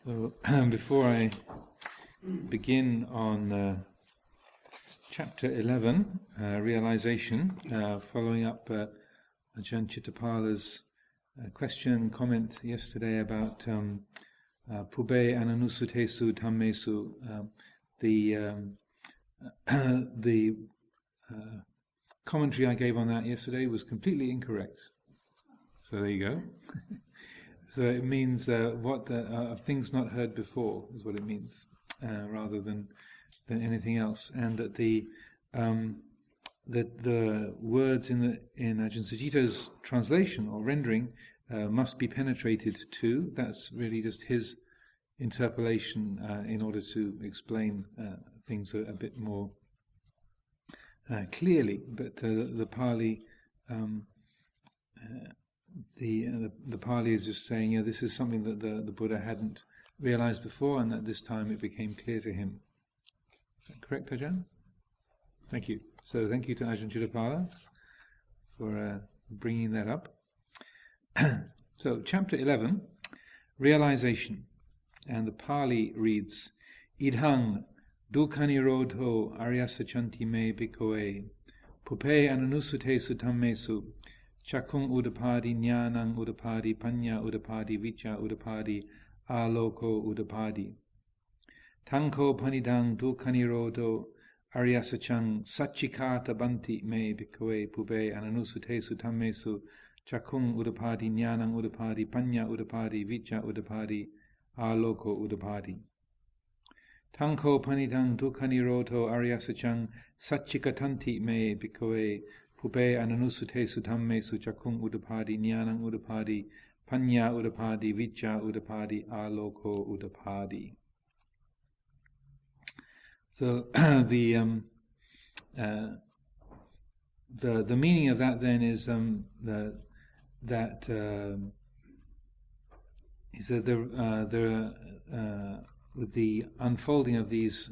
So before I begin on chapter 11, Realisation, following up Ajahn Chittapala's question and comment yesterday about Pubbe Ananusutesu Dhammesu, the commentary I gave on that yesterday was completely incorrect. So there you go. So it means of things not heard before is what it means, rather than anything else, and that the words in Ajahn Sucitto's translation or rendering must be penetrated too. That's really just his interpolation in order to explain things a bit more clearly. But the Pali. The Pali is just saying, this is something that the Buddha hadn't realized before, and at this time it became clear to him. Is that correct, Ajahn? Thank you. So thank you to Ajahn Chittapala for bringing that up. So chapter 11, Realisation, and the Pali reads, Idhang dukkanirodho aryasachanti me bhikkhave pupe ananusutesu dhammesu Chakung udapadi, jnanang udapadi, panya udapadi, vicha udapadi, aloko udapadi. Tanko panidang dukkanirodho aryasachang sachikata banti me bhikkhave pubbe ananusutesu dhammesu chakung udapadi, jnanang udapadi, panya udapadi, vicha udapadi, aloko udapadi. Tanko panidang dukkanirodho aryasachang sachikatanti me bhikkhave Pubbe ananusutesu dhammesu chakung udapadi, jnanang udapadi, panya udapadi, vicha udapadi, aloko udapadi. So the meaning of that then is with the unfolding of these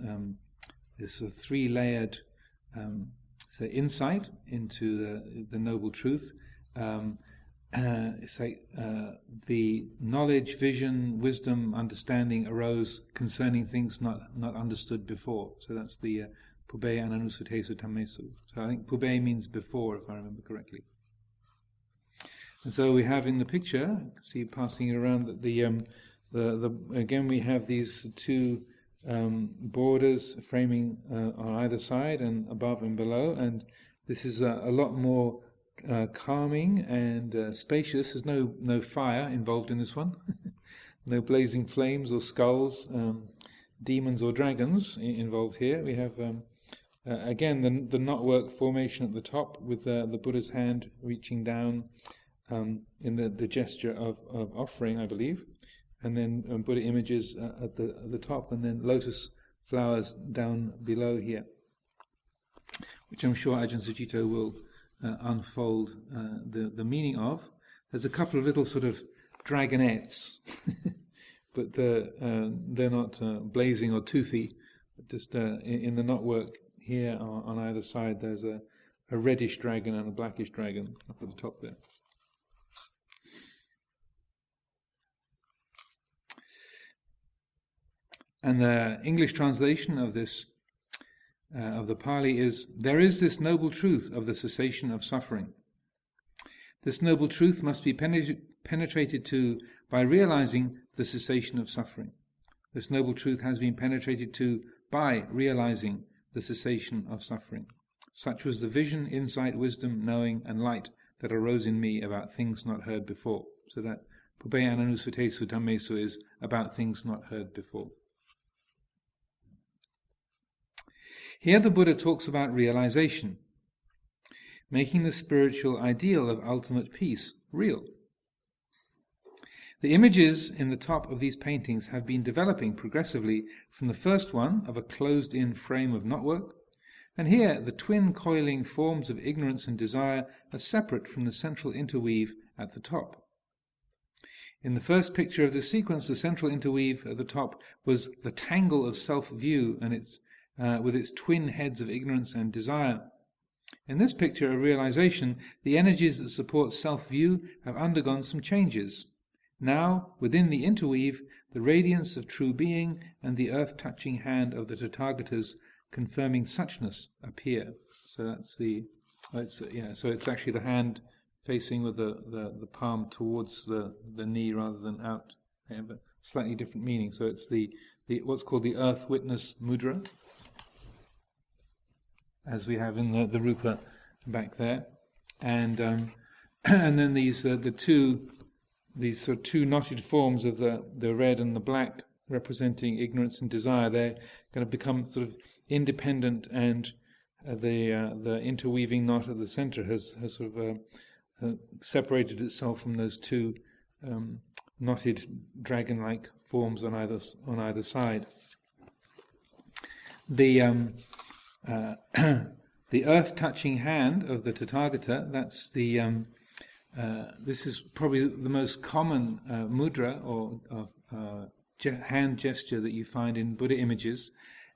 this three-layered so insight into the noble truth. It's like the knowledge, vision, wisdom, understanding arose concerning things not understood before. So that's the Pubbe ananusutesu dhammesu. So I think Pubbe means before, if I remember correctly. And so we have in the picture, you can see passing around that the again we have these two borders framing on either side and above and below, and this is a lot more calming and spacious. There's no fire involved in this one, no blazing flames or skulls, demons or dragons involved here. We have again the knotwork formation at the top with the Buddha's hand reaching down in the gesture of offering, I believe. And then Buddha images at the top, and then lotus flowers down below here, which I'm sure Ajahn Sucitto will unfold the meaning of. There's a couple of little sort of dragonettes, but they're not blazing or toothy. Just in the knotwork here on either side, there's a reddish dragon and a blackish dragon up at the top there. And the English translation of this, of the Pali is, there is this noble truth of the cessation of suffering. This noble truth must be penetrated to by realizing the cessation of suffering. This noble truth has been penetrated to by realizing the cessation of suffering. Such was the vision, insight, wisdom, knowing, and light that arose in me about things not heard before. So that Pubbe ananusutesu dhammesu is about things not heard before. Here the Buddha talks about realization, making the spiritual ideal of ultimate peace real. The images in the top of these paintings have been developing progressively from the first one of a closed-in frame of knotwork, and here the twin coiling forms of ignorance and desire are separate from the central interweave at the top. In the first picture of this sequence, the central interweave at the top was the tangle of self-view and its with its twin heads of ignorance and desire. In this picture of realization, the energies that support self-view have undergone some changes. Now, within the interweave, the radiance of true being and the earth-touching hand of the Tathagatas confirming suchness appear. So that's so it's actually the hand facing with the palm towards the knee rather than out. They have a slightly different meaning. So it's the what's called the earth witness mudra, as we have in the rupa back there, and then these sort of two knotted forms of the red and the black, representing ignorance and desire. They're going to become sort of independent, and the interweaving knot at the center has sort of separated itself from those two knotted dragon-like forms on either side. The earth-touching hand of the Tathagata, that's this is probably the most common mudra or hand gesture that you find in Buddha images,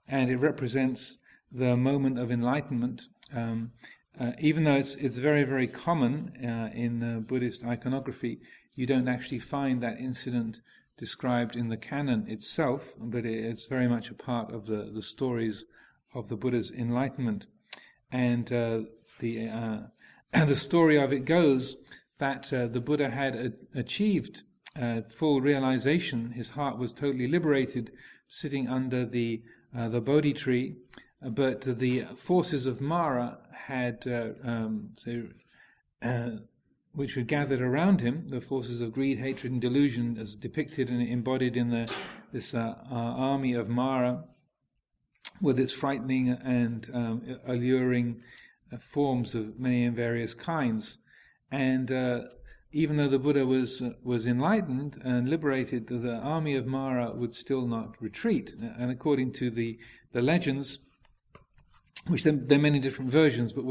and it represents the moment of enlightenment. Even though it's very, very common in Buddhist iconography, you don't actually find that incident described in the canon itself, but it's very much a part of the stories of the Buddha's enlightenment. And the story of it goes that the Buddha had achieved full realization. His heart was totally liberated, sitting under the Bodhi tree, but the forces of Mara had, which were gathered around him, the forces of greed, hatred, and delusion, as depicted and embodied in this army of Mara, with its frightening and alluring forms of many and various kinds. And even though the Buddha was enlightened and liberated, the army of Mara would still not retreat. And according to the legends, which there are many different versions, but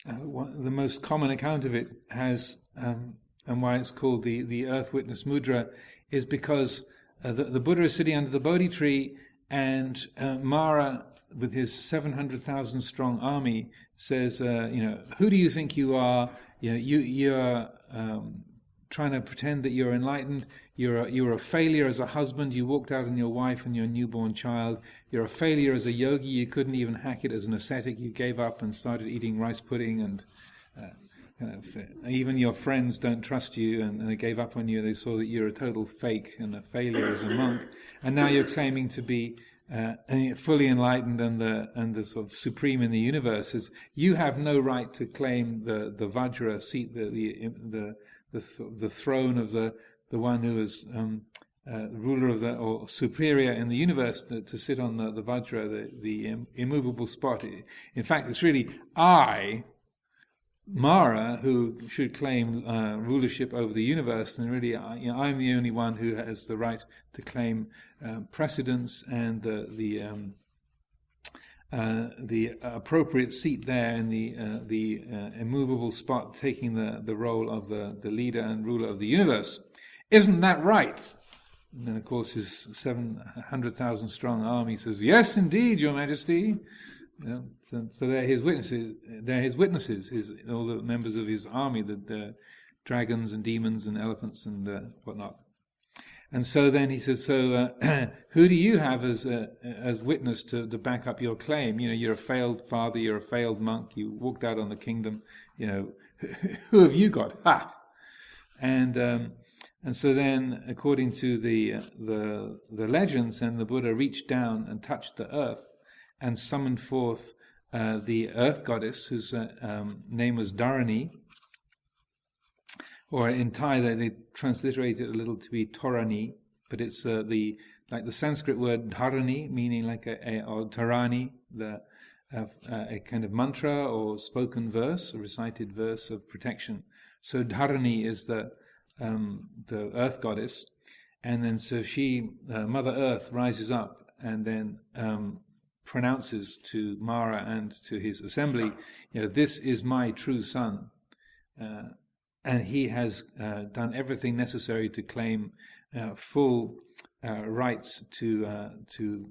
the most common account of it has, and why it's called the Earth Witness Mudra, is because the Buddha is sitting under the Bodhi tree, and Mara, with his 700,000 strong army, says, who do you think you are? You're trying to pretend that you're enlightened. You're a failure as a husband. You walked out on your wife and your newborn child. You're a failure as a yogi. You couldn't even hack it as an ascetic. You gave up and started eating rice pudding, and even your friends don't trust you, and they gave up on you. They saw that you're a total fake and a failure as a monk, and now you're claiming to be fully enlightened and the sort of supreme in the universe. Is you have no right to claim the Vajra seat, the throne of the one who is ruler of or superior in the universe, to sit on the Vajra, the immovable spot. In fact, it's really I, Mara, who should claim rulership over the universe, and really I'm the only one who has the right to claim precedence and the appropriate seat there in the immovable spot, taking the role of the leader and ruler of the universe. Isn't that right? And then, of course, his 700,000 strong army says, "Yes, indeed, Your Majesty." So they're his witnesses. All the members of his army, the dragons and demons and elephants and whatnot. And so then he says, "So who do you have as witness to back up your claim? You're a failed father. You're a failed monk. You walked out on the kingdom. Who have you got? Ha!" And so then, according to the legends, then the Buddha reached down and touched the earth and summoned forth the earth goddess, whose name was Dharani, or in Thai they transliterate it a little to be Torani, but it's like the Sanskrit word dharani, meaning like or Dharani, a kind of mantra or spoken verse, a recited verse of protection. So Dharani is the earth goddess, and then so she, Mother Earth, rises up and then pronounces to Mara and to his assembly, "This is my true son, and he has done everything necessary to claim full rights to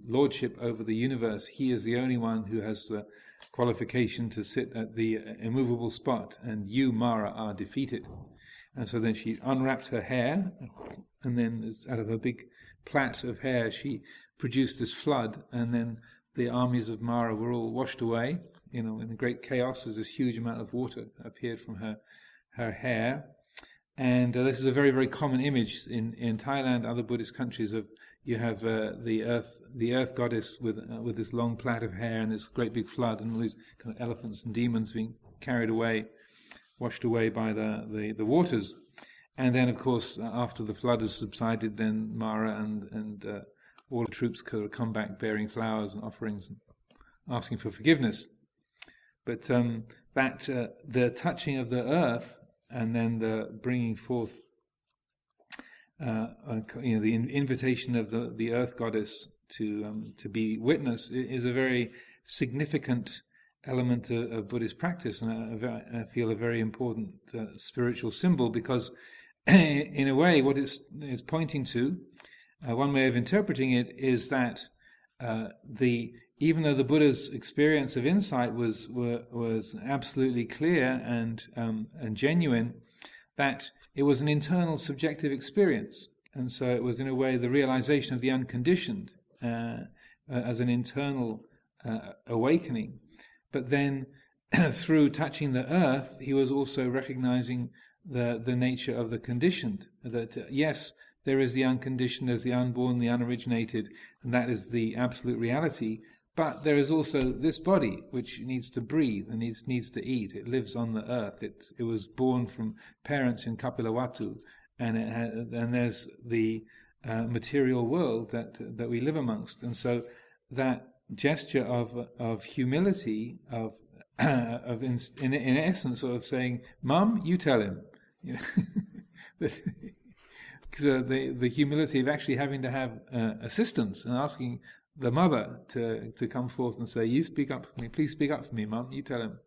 lordship over the universe. He is the only one who has the qualification to sit at the immovable spot, and you, Mara, are defeated." And so then she unwrapped her hair, and then out of a big plait of hair she produced this flood, and then the armies of Mara were all washed away, in the great chaos, as this huge amount of water appeared from her hair. And this is a very, very common image in Thailand, other Buddhist countries. You have the earth goddess with this long plait of hair and this great big flood, and all these kind of elephants and demons being carried away, washed away by the waters. And then, of course, after the flood has subsided, then Mara and all the troops could come back bearing flowers and offerings and asking for forgiveness. But the touching of the earth and then the bringing forth, the invitation of the earth goddess to be witness is a very significant element of Buddhist practice, and I feel a very important spiritual symbol, because in a way what it's pointing to, one way of interpreting it is that even though the Buddha's experience of insight was absolutely clear and genuine, that it was an internal subjective experience, and so it was in a way the realization of the unconditioned as an internal awakening. But then through touching the earth, he was also recognizing the nature of the conditioned, that yes, there is the unconditioned, there's the unborn, the unoriginated, and that is the absolute reality. But there is also this body which needs to breathe and needs to eat. It lives on the earth. It was born from parents in Kapilawatu, and there's the material world that we live amongst. And so that gesture of humility, in essence, sort of saying, "Mum, you tell him," the humility of actually having to have assistance and asking the mother to come forth and say, "You speak up for me, please speak up for me, Mum, you tell him."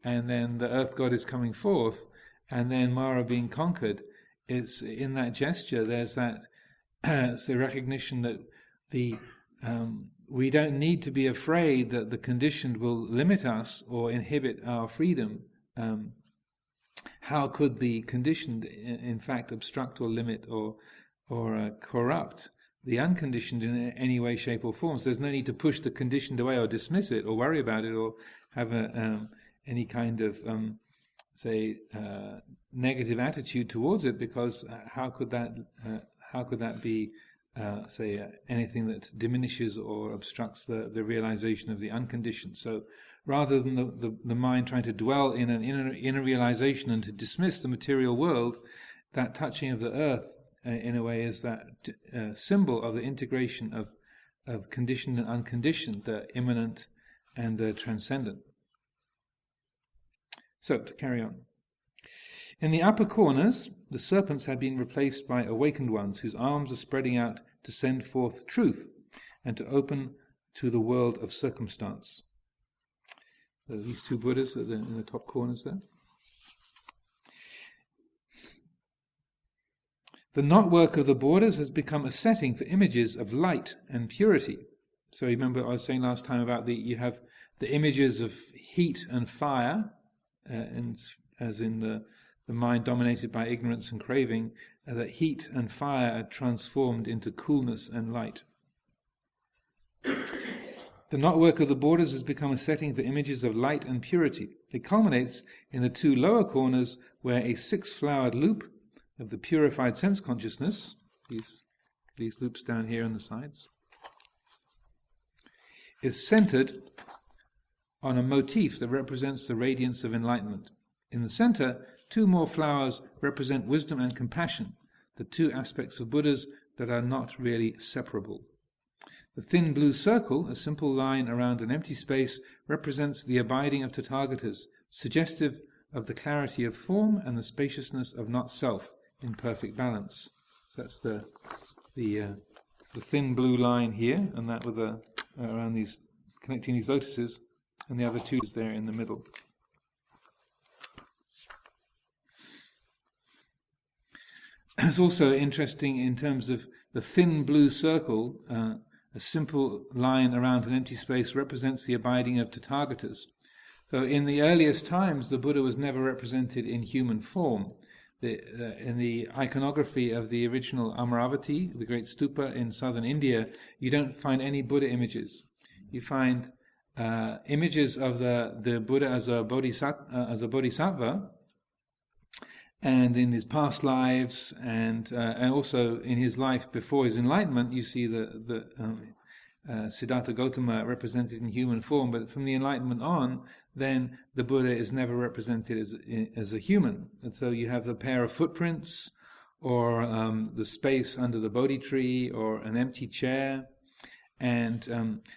And then the earth god is coming forth, and then Mara being conquered. It's in that gesture there's that it's a recognition that we don't need to be afraid that the conditioned will limit us or inhibit our freedom. How could the conditioned in fact obstruct or limit or corrupt the unconditioned in any way, shape or form? So there's no need to push the conditioned away or dismiss it or worry about it or have any kind of negative attitude towards it, because how could that be anything that diminishes or obstructs the realization of the unconditioned? So rather than the mind trying to dwell in an inner realization and to dismiss the material world, that touching of the earth in a way is that symbol of the integration of conditioned and unconditioned, the immanent and the transcendent. So, to carry on. In the upper corners, the serpents had been replaced by awakened ones whose arms are spreading out to send forth truth and to open to the world of circumstance. So these two Buddhas are in the top corners there. The knotwork of the borders has become a setting for images of light and purity. So remember I was saying last time about you have the images of heat and fire, and as in the mind dominated by ignorance and craving, that heat and fire are transformed into coolness and light. The knotwork of the borders has become a setting for images of light and purity. It culminates in the two lower corners where a six-flowered loop of the purified sense consciousness, these loops down here on the sides, is centered on a motif that represents the radiance of enlightenment. In the center, two more flowers represent wisdom and compassion, the two aspects of Buddhas that are not really separable. The thin blue circle, a simple line around an empty space, represents the abiding of Tathagatas, suggestive of the clarity of form and the spaciousness of not-self in perfect balance. So that's the thin blue line here, and that with around these, connecting these lotuses, and the other two is there in the middle. It's also interesting in terms of the thin blue circle, a simple line around an empty space represents the abiding of Tathagatas. So in the earliest times, the Buddha was never represented in human form, in the iconography of the original Amaravati, the great stupa in southern India, you don't find any Buddha images. You find images of the Buddha as a bodhisattva, and in his past lives, and also in his life before his enlightenment, you see the Siddhartha Gautama represented in human form. But from the enlightenment on, then the Buddha is never represented as a human. And so you have the pair of footprints, or the space under the Bodhi tree, or an empty chair. And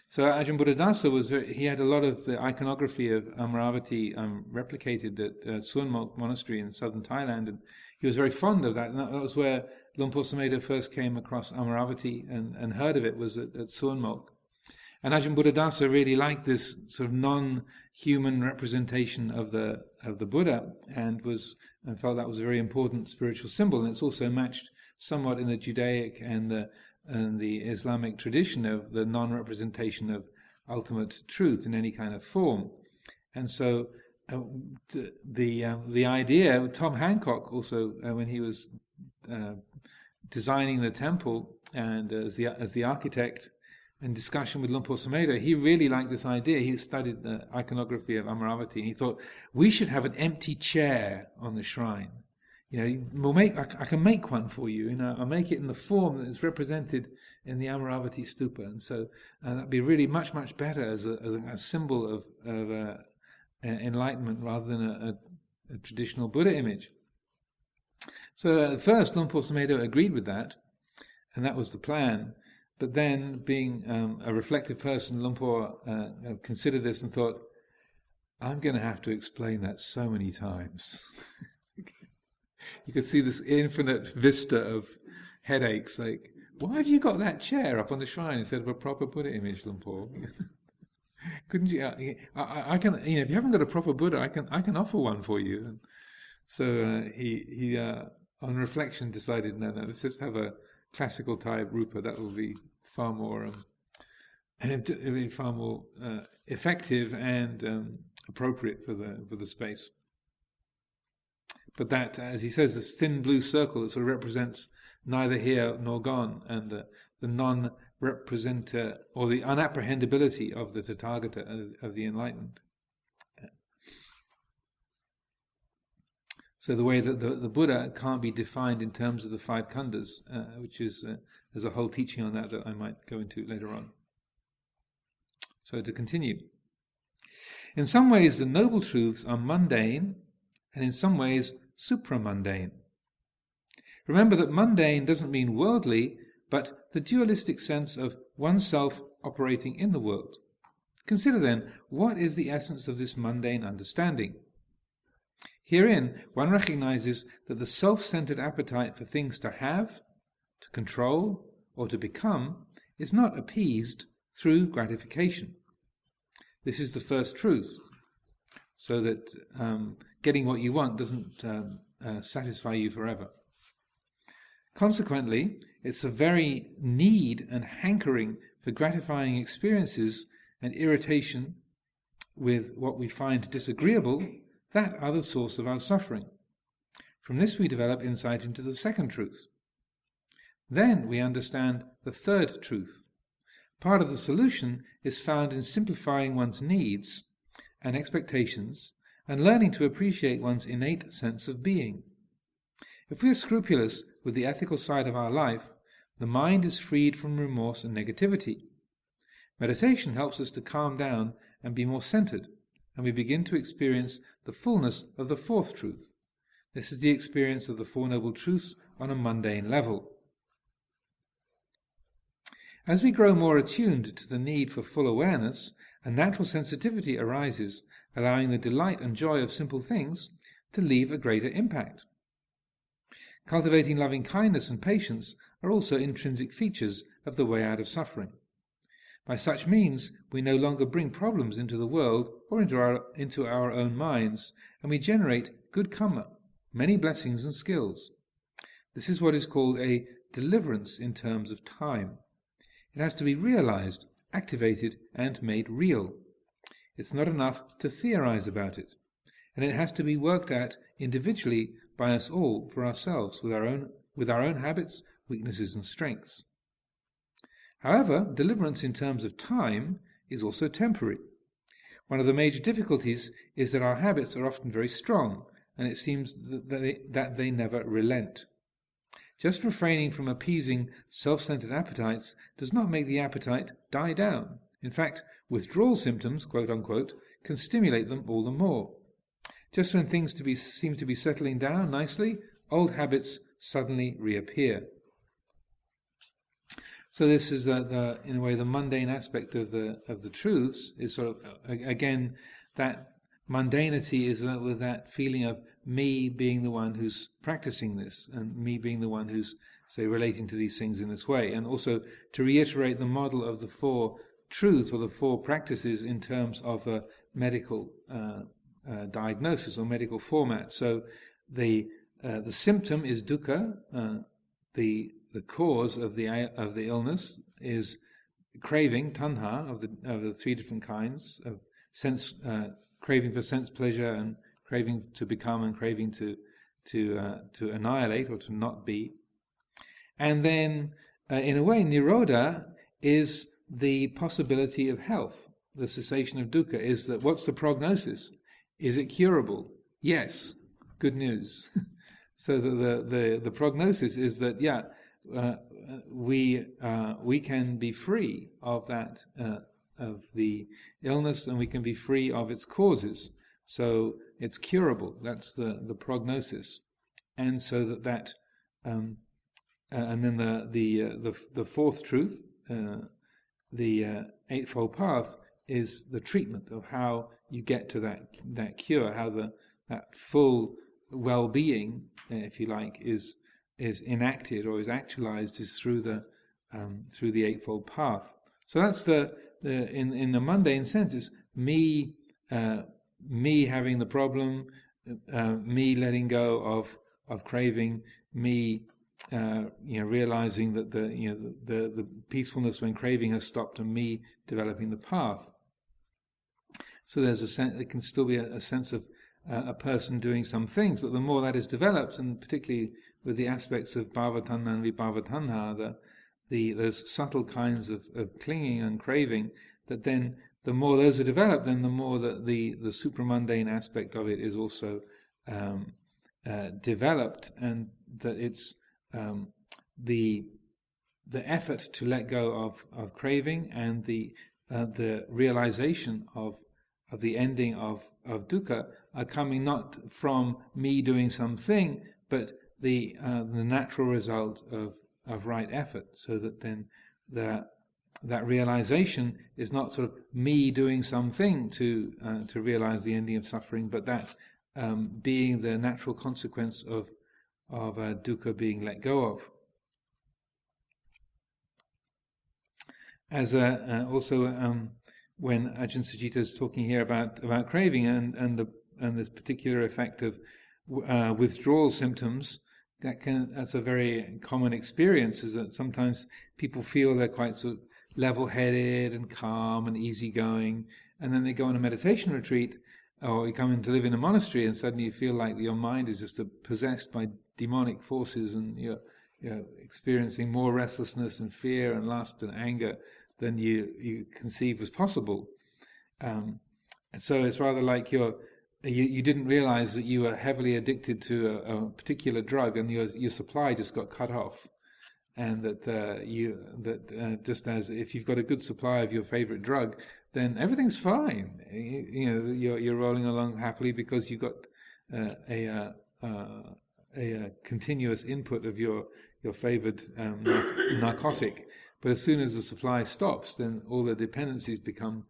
so Ajahn Buddhadasa he had a lot of the iconography of Amaravati replicated at Suan Monastery in southern Thailand, and he was very fond of that. And that was where Luang Por Sumedho first came across Amaravati and heard of it, was at Suan Mok. And Ajahn Buddhadasa really liked this sort of non-human representation of the Buddha, and felt that was a very important spiritual symbol. And it's also matched somewhat in the Judaic and the Islamic tradition of the non-representation of ultimate truth in any kind of form. And so the idea, Tom Hancock also, when he was designing the temple and as the architect, in discussion with Luang Por Sumedho, he really liked this idea. He studied the iconography of Amaravati, and he thought, we should have an empty chair on the shrine. I can make one for you. I'll make it in the form that is represented in the Amaravati stupa, and so that'd be really much, much better as a symbol of enlightenment rather than a traditional Buddha image. So at first, Luang Por Sumedho agreed with that, and that was the plan. But then, being a reflective person, Luang Por considered this and thought, I'm going to have to explain that so many times. You could see this infinite vista of headaches, like, why have you got that chair up on the shrine instead of a proper Buddha image, Luang Por? Couldn't you? I can, if you haven't got a proper Buddha, I can offer one for you. And so he on reflection decided, no, let's just have a classical type rupa. That will be far more effective and appropriate for the space. But that, as he says, this thin blue circle that sort of represents neither here nor gone, and the non-representer or the unapprehendability of the Tathagata, of the enlightened. So the way that the Buddha can't be defined in terms of the five khandhas, which is there's a whole teaching on that I might go into later on. So to continue. In some ways the noble truths are mundane, and in some ways supramundane. Remember that mundane doesn't mean worldly, but the dualistic sense of oneself operating in the world. Consider then, what is the essence of this mundane understanding? Herein, one recognizes that the self-centered appetite for things to have, to control, or to become is not appeased through gratification. This is the first truth, so that getting what you want doesn't satisfy you forever. Consequently, it's the very need and hankering for gratifying experiences and irritation with what we find disagreeable that are the source of our suffering. From this we develop insight into the second truth. Then we understand the third truth. Part of the solution is found in simplifying one's needs and expectations and learning to appreciate one's innate sense of being. If we are scrupulous with the ethical side of our life, the mind is freed from remorse and negativity. Meditation helps us to calm down and be more centered, and we begin to experience the fullness of the fourth truth. This is the experience of the Four Noble Truths on a mundane level. As we grow more attuned to the need for full awareness, a natural sensitivity arises, allowing the delight and joy of simple things to leave a greater impact. Cultivating loving kindness and patience are also intrinsic features of the way out of suffering. By such means, we no longer bring problems into the world or into our own minds, and we generate good karma, many blessings and skills. This is what is called a deliverance in terms of time. It has to be realized, activated, and made real. It's not enough to theorize about it, and it has to be worked at individually by us all for ourselves, with our own habits, weaknesses and strengths. However, deliverance in terms of time is also temporary. One of the major difficulties is that our habits are often very strong, and it seems that they never relent. Just refraining from appeasing self-centered appetites does not make the appetite die down. In fact, withdrawal symptoms, quote unquote, can stimulate them all the more. Just when things seem to be settling down nicely, old habits suddenly reappear. So this is in a way the mundane aspect of the truths is sort of again that mundanity is with that feeling of me being the one who's practicing this and me being the one who's, say, relating to these things in this way, and also to reiterate the model of the four truths or the four practices in terms of a medical diagnosis or medical format. So the symptom is dukkha. The cause of the illness is craving, tanha, of the three different kinds of sense, craving for sense pleasure, and craving to become, and craving to annihilate or to not be. And then, in a way, nirodha is the possibility of health. The cessation of dukkha is that. What's the prognosis? Is it curable? Yes. Good news. So the prognosis is that we can be free of that of the illness, and we can be free of its causes. So it's curable. That's the prognosis, and so that and then the fourth truth, the Eightfold Path, is the treatment of how you get to that cure, how that full well-being, if you like, is enacted or is actualized, is through the Eightfold Path. So that's in the mundane sense, it's me having the problem, me letting go of craving, me realizing that the peacefulness when craving has stopped, and me developing the path. So there's a sense, it can still be a sense of a person doing some things, but the more that is developed, and particularly with the aspects of bhavatanha and vibhavatanha, those subtle kinds of clinging and craving, that then the more those are developed, then the more that the supramundane aspect of it is also developed, and that it's the effort to let go of craving and the realization of the ending of dukkha are coming not from me doing something, but the natural result of right effort. So that then that realization is not sort of me doing something to realize the ending of suffering, but that being the natural consequence of dukkha being let go of. As also when Ajahn Sucitto is talking here about craving and this particular effect of withdrawal symptoms, that's a very common experience, is that sometimes people feel they're quite sort of level-headed and calm and easygoing, and then they go on a meditation retreat, or you come in to live in a monastery, and suddenly you feel like your mind is just possessed by demonic forces, and you're experiencing more restlessness and fear and lust and anger than you conceive was possible. So it's rather like you didn't realize that you were heavily addicted to a particular drug, and your supply just got cut off, and that just as if you've got a good supply of your favorite drug, then everything's fine. You're rolling along happily because you've got a continuous input of your favored narcotic. But as soon as the supply stops, then all the dependencies become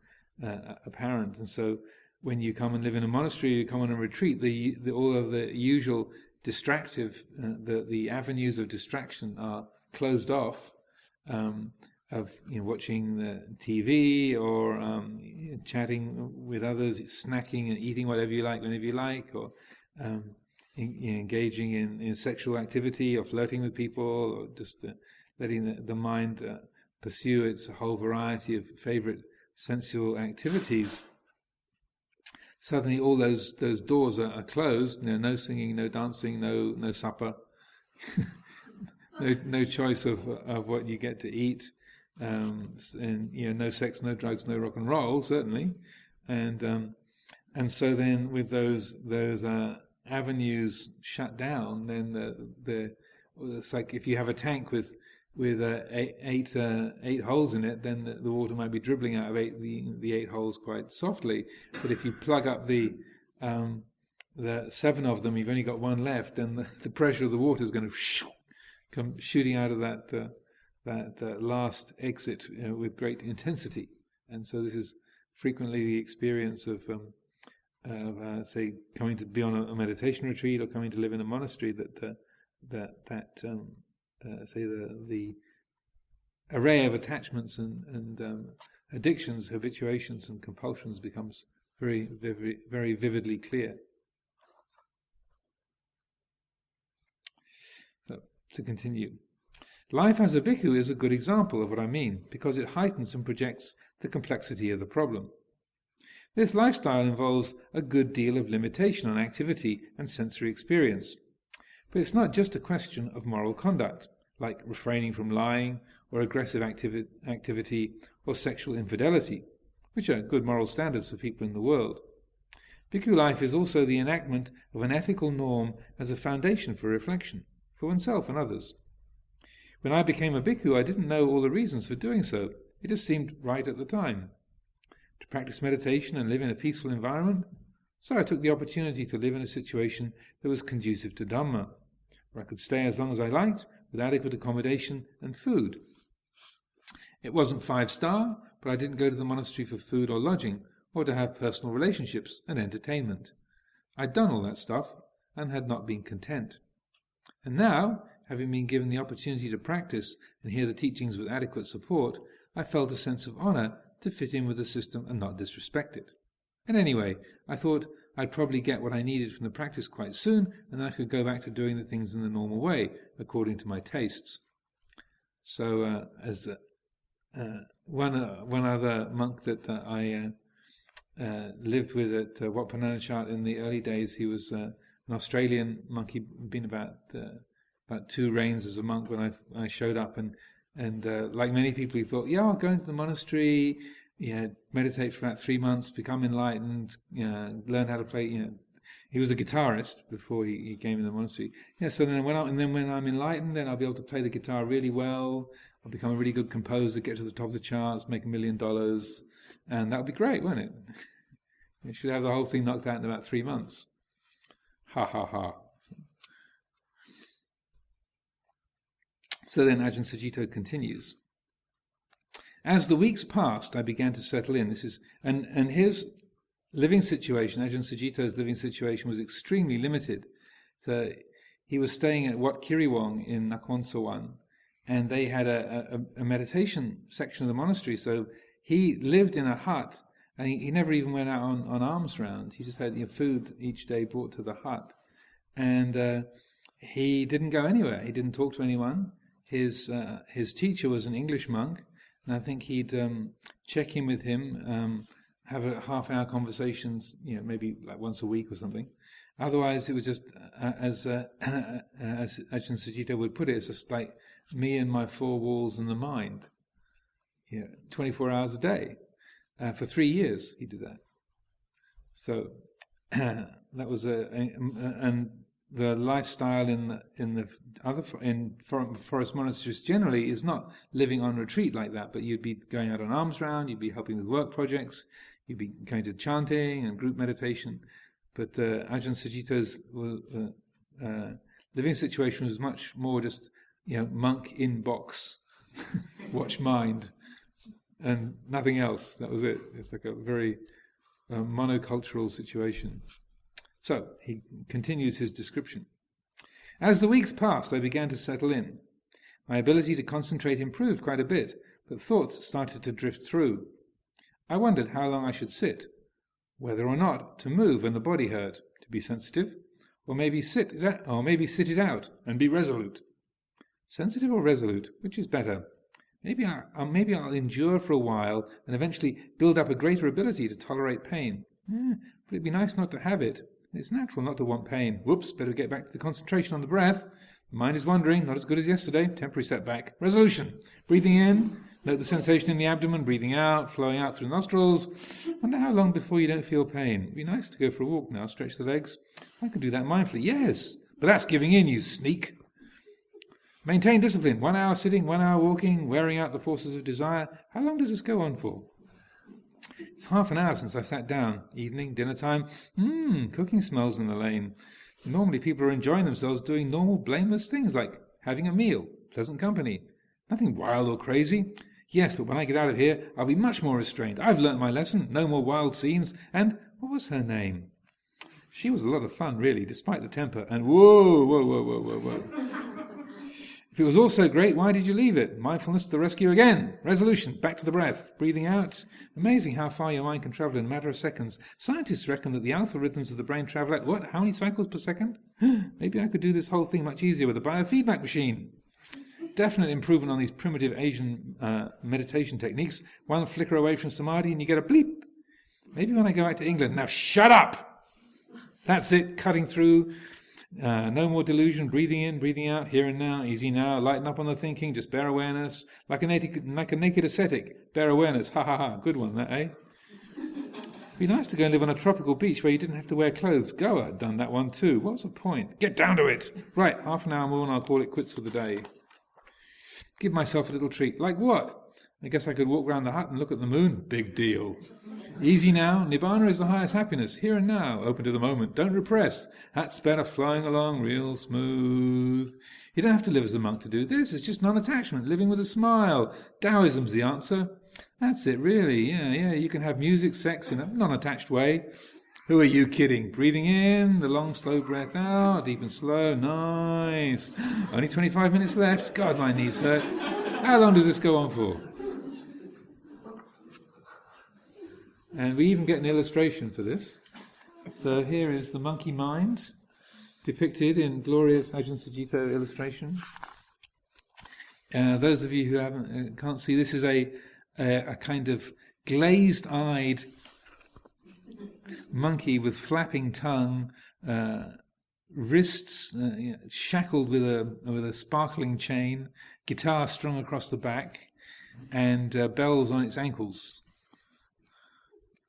apparent. And so when you come and live in a monastery, you come on a retreat, all of the usual distractive, the avenues of distraction are closed off, of watching the TV or chatting with others, snacking and eating whatever you like whenever you like, or engaging in sexual activity or flirting with people, or just letting the mind pursue its whole variety of favorite sensual activities. suddenly all those doors are closed. No singing, no dancing, no supper, no choice of what you get to eat, and no sex, no drugs, no rock and roll, certainly, and so then with those avenues shut down, then it's like if you have a tank with eight holes in it, then the water might be dribbling out of the 8 holes quite softly. But if you plug up the 7 of them, you've only got 1 left, then the pressure of the water is going to come shooting out of that last exit with great intensity. And so this is frequently the experience of say, coming to be on a meditation retreat or coming to live in a monastery, say the array of attachments and addictions, habituations and compulsions becomes very, very, very vividly clear. So, to continue. Life as a bhikkhu is a good example of what I mean, because it heightens and projects the complexity of the problem. This lifestyle involves a good deal of limitation on activity and sensory experience. But it's not just a question of moral conduct, like refraining from lying or aggressive activity or sexual infidelity, which are good moral standards for people in the world. Bhikkhu life is also the enactment of an ethical norm as a foundation for reflection, for oneself and others. When I became a bhikkhu, I didn't know all the reasons for doing so. It just seemed right at the time. To practice meditation and live in a peaceful environment, so I took the opportunity to live in a situation that was conducive to Dhamma, where I could stay as long as I liked with adequate accommodation and food. It wasn't 5-star, but I didn't go to the monastery for food or lodging, or to have personal relationships and entertainment. I'd done all that stuff and had not been content. And now, having been given the opportunity to practice and hear the teachings with adequate support, I felt a sense of honour to fit in with the system and not disrespect it. And anyway, I thought I'd probably get what I needed from the practice quite soon, and I could go back to doing the things in the normal way, according to my tastes. So, as one other monk that I lived with at Wat Pah Nanachat in the early days, he was an Australian monk. He'd been about 2 reigns as a monk when I showed up, and like many people, he thought, I'll go into the monastery, meditate for about 3 months, become enlightened, learn how to play. He was a guitarist before he came in the monastery. So then when I'm enlightened, then I'll be able to play the guitar really well. I'll become a really good composer, get to the top of the charts, make $1 million, and that'll be great, won't it? You should have the whole thing knocked out in about 3 months. Ha ha ha. So then Ajahn Sucitto continues. As the weeks passed, I began to settle in. And his living situation, Ajahn Sucitto's living situation, was extremely limited. So he was staying at Wat Kiriwong in Nakhon Sawan, and they had a meditation section of the monastery. So he lived in a hut, and he never even went out on alms round. He just had food each day brought to the hut, and he didn't go anywhere. He didn't talk to anyone. His teacher was an English monk, and I think he'd check in with him, have a half-hour conversations, maybe like once a week or something. Otherwise, it was just, as Ajahn Sucitto would put it, it's just like me and my 4 walls and the mind. 24 hours a day. For 3 years, he did that. So that was and the lifestyle in forest monasteries generally is not living on retreat like that, but you'd be going out on alms round, you'd be helping with work projects, you'd be going to chanting and group meditation. But Ajahn Sucitto's living situation was much more just, monk in box, watch mind, and nothing else. That was it. It's like a very monocultural situation. So, he continues his description. As the weeks passed, I began to settle in. My ability to concentrate improved quite a bit, but thoughts started to drift through. I wondered how long I should sit, whether or not to move when the body hurt, to be sensitive, or maybe sit it out and be resolute. Sensitive or resolute, which is better? Maybe I'll endure for a while and eventually build up a greater ability to tolerate pain. but it'd be nice not to have it. It's natural not to want pain. Whoops, better get back to the concentration on the breath. The mind is wandering, not as good as yesterday. Temporary setback. Resolution. Breathing in, note the sensation in the abdomen. Breathing out, flowing out through the nostrils. Wonder how long before you don't feel pain. It'd be nice to go for a walk now, stretch the legs. I can do that mindfully. Yes, but that's giving in, you sneak. Maintain discipline. 1 hour sitting, 1 hour walking, wearing out the forces of desire. How long does this go on for? It's half an hour since I sat down. Evening, dinner time. Cooking smells in the lane. Normally people are enjoying themselves doing normal, blameless things like having a meal, pleasant company. Nothing wild or crazy. Yes, but when I get out of here, I'll be much more restrained. I've learnt my lesson. No more wild scenes. And what was her name? She was a lot of fun, really, despite the temper. And whoa. If it was all so great, why did you leave it? Mindfulness to the rescue again. Resolution, back to the breath. Breathing out. Amazing how far your mind can travel in a matter of seconds. Scientists reckon that the alpha rhythms of the brain travel at, what, how many cycles per second? Maybe I could do this whole thing much easier with a biofeedback machine. Definite improvement on these primitive Asian meditation techniques. One flicker away from samadhi and you get a bleep. Maybe when I go back to England, now shut up! That's it, cutting through. No more delusion, breathing in, breathing out, here and now, easy now, lighten up on the thinking, just bare awareness, like a naked ascetic, bare awareness, ha ha ha, good one that, eh? Be nice to go and live on a tropical beach where you didn't have to wear clothes. Goa had done that one too, what's the point? Get down to it! Right, half an hour more and I'll call it quits for the day. Give myself a little treat, like what? I guess I could walk round the hut and look at the moon, big deal. Easy now, Nibbana is the highest happiness, here and now, open to the moment, don't repress. That's better, flowing along real smooth. You don't have to live as a monk to do this, it's just non-attachment, living with a smile. Taoism's the answer. That's it, really, yeah, you can have music, sex in a non-attached way. Who are you kidding? Breathing in, the long, slow breath out, deep and slow, nice. Only 25 minutes left, God, my knees hurt. How long does this go on for? And we even get an illustration for this. So here is the monkey mind, depicted in glorious Ajahn Sucitto illustration. Those of you who can't see, this is a kind of glazed-eyed monkey with flapping tongue, wrists shackled with a sparkling chain, guitar strung across the back, and bells on its ankles,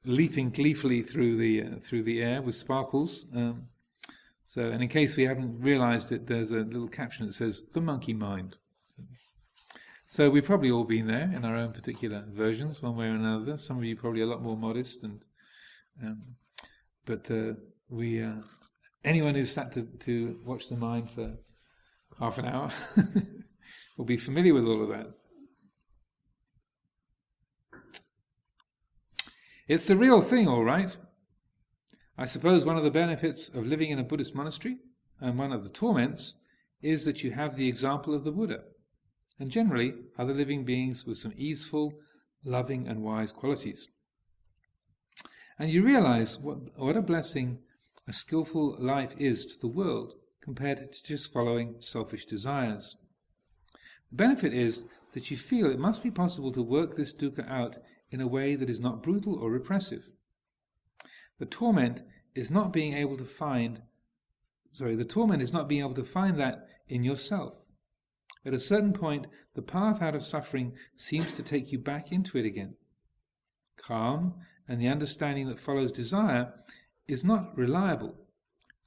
leaping gleefully through the air with sparkles. And in case we haven't realised it, there's a little caption that says "The Monkey Mind." So we've probably all been there in our own particular versions, one way or another. Some of you probably a lot more modest, but anyone who's sat to watch the mind for half an hour will be familiar with all of that. It's the real thing, all right. I suppose one of the benefits of living in a Buddhist monastery, and one of the torments, is that you have the example of the Buddha, and generally other living beings with some easeful, loving and wise qualities. And you realize what a blessing a skillful life is to the world compared to just following selfish desires. The benefit is that you feel it must be possible to work this dukkha out in a way that is not brutal or repressive. The torment is not being able to find that in yourself. At a certain point, the path out of suffering seems to take you back into it again. Calm and the understanding that follows desire is not reliable.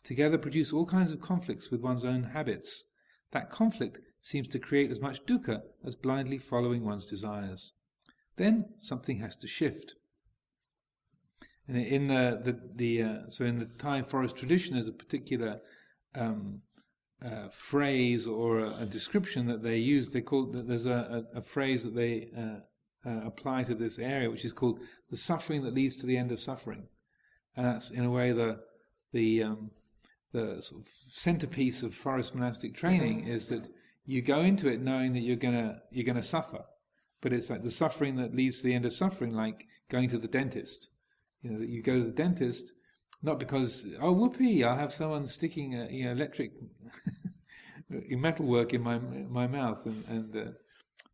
Together produce all kinds of conflicts with one's own habits. That conflict seems to create as much dukkha as blindly following one's desires. Then something has to shift. And in the Thai forest tradition, there's a particular phrase or a description that they use. There's a phrase that they apply to this area, which is called the suffering that leads to the end of suffering. And that's in a way the sort of centerpiece of forest monastic training is that you go into it knowing that you're gonna suffer. But it's like the suffering that leads to the end of suffering, like going to the dentist. That you go to the dentist, not because, oh whoopee, I'll have someone sticking electric metalwork in my mouth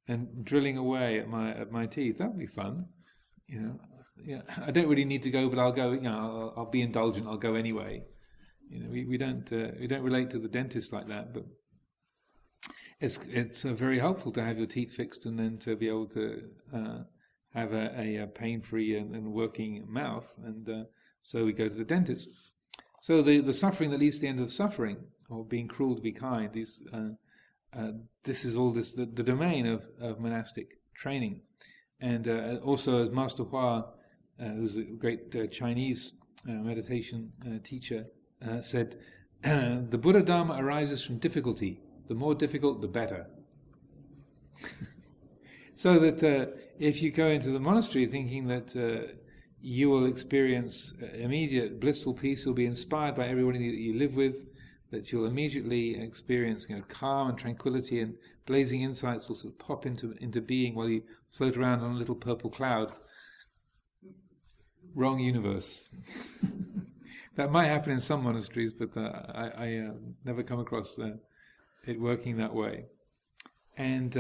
and drilling away at my teeth. That would be fun, I don't really need to go, but I'll go. I'll be indulgent. I'll go anyway. We don't relate to the dentist like that, but it's very helpful to have your teeth fixed and then to be able to have a pain-free and working mouth, and so we go to the dentist. So the suffering that leads to the end of suffering, or being cruel to be kind, this is all the domain of monastic training. And also, as Master Hua, who's a great Chinese meditation teacher, said, the Buddha Dharma arises from difficulty. The more difficult, the better. So that if you go into the monastery thinking that you will experience immediate blissful peace, you'll be inspired by everybody that you live with, that you'll immediately experience calm and tranquility, and blazing insights will sort of pop into being while you float around on a little purple cloud. Wrong universe. That might happen in some monasteries, but I never come across it working that way. And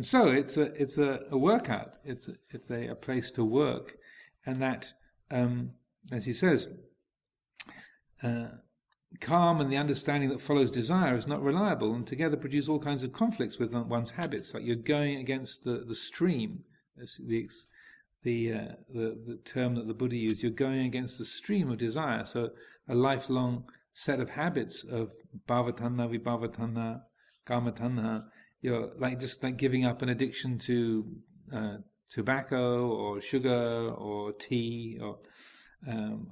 so it's a workout. It's a place to work, and that, as he says, calm and the understanding that follows desire is not reliable, and together produce all kinds of conflicts with one's habits. Like you're going against the stream. The term that the Buddha used. You're going against the stream of desire. So a lifelong set of habits of bhavatanha, vibhavatanha, kamatanha. You're just like giving up an addiction to tobacco or sugar or tea or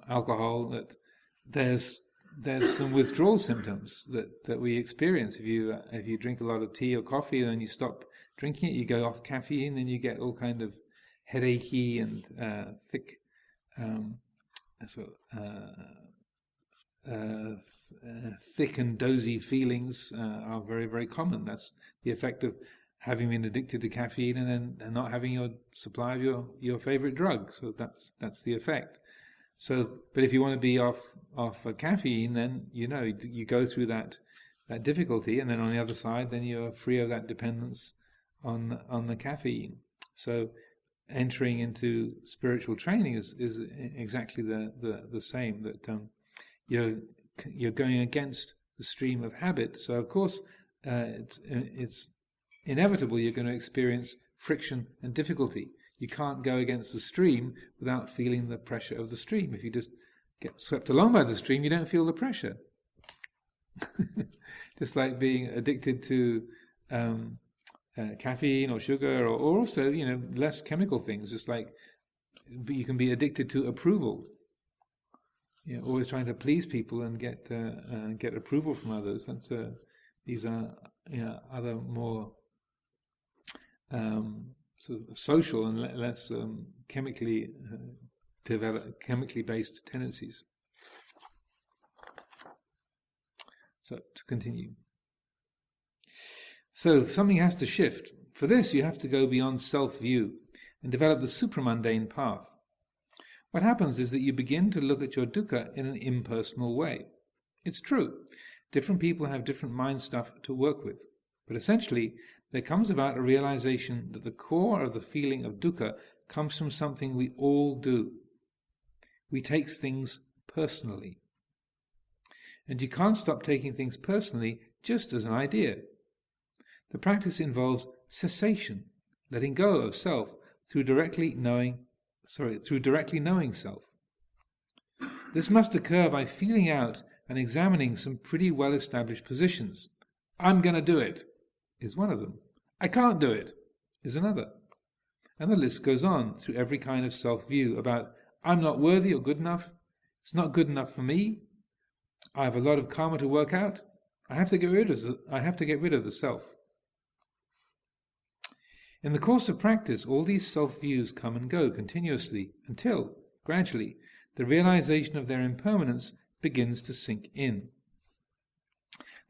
alcohol. That there's some withdrawal symptoms that we experience if you drink a lot of tea or coffee, and then you stop drinking it, you go off caffeine, then you get all kind of headachy and thick and dozy feelings are very, very common. That's the effect of having been addicted to caffeine and not having your supply of your favorite drug. So that's the effect. So, but if you want to be off caffeine, then you go through that difficulty, and then on the other side, then you're free of that dependence on the caffeine. So entering into spiritual training is exactly the same. That you're going against the stream of habit. So of course it's inevitable you're going to experience friction and difficulty. You can't go against the stream without feeling the pressure of the stream. If you just get swept along by the stream, you don't feel the pressure. Just like being addicted to caffeine or sugar, or also less chemical things. Just like you can be addicted to approval. Always trying to please people and get approval from others. That's these are other more sort of social and less chemically based tendencies. So to continue. So something has to shift. For this, you have to go beyond self-view and develop the supramundane path. What happens is that you begin to look at your dukkha in an impersonal way. It's true, different people have different mind stuff to work with, but essentially there comes about a realization that the core of the feeling of dukkha comes from something we all do. We take things personally. And you can't stop taking things personally just as an idea. The practice involves cessation, letting go of self through directly knowing self. This must occur by feeling out and examining some pretty well-established positions. I'm going to do it is one of them. I can't do it is another. And the list goes on through every kind of self-view about I'm not worthy or good enough, it's not good enough for me, I have a lot of karma to work out, I have to get rid of the self. In the course of practice, all these self-views come and go continuously until, gradually, the realization of their impermanence begins to sink in.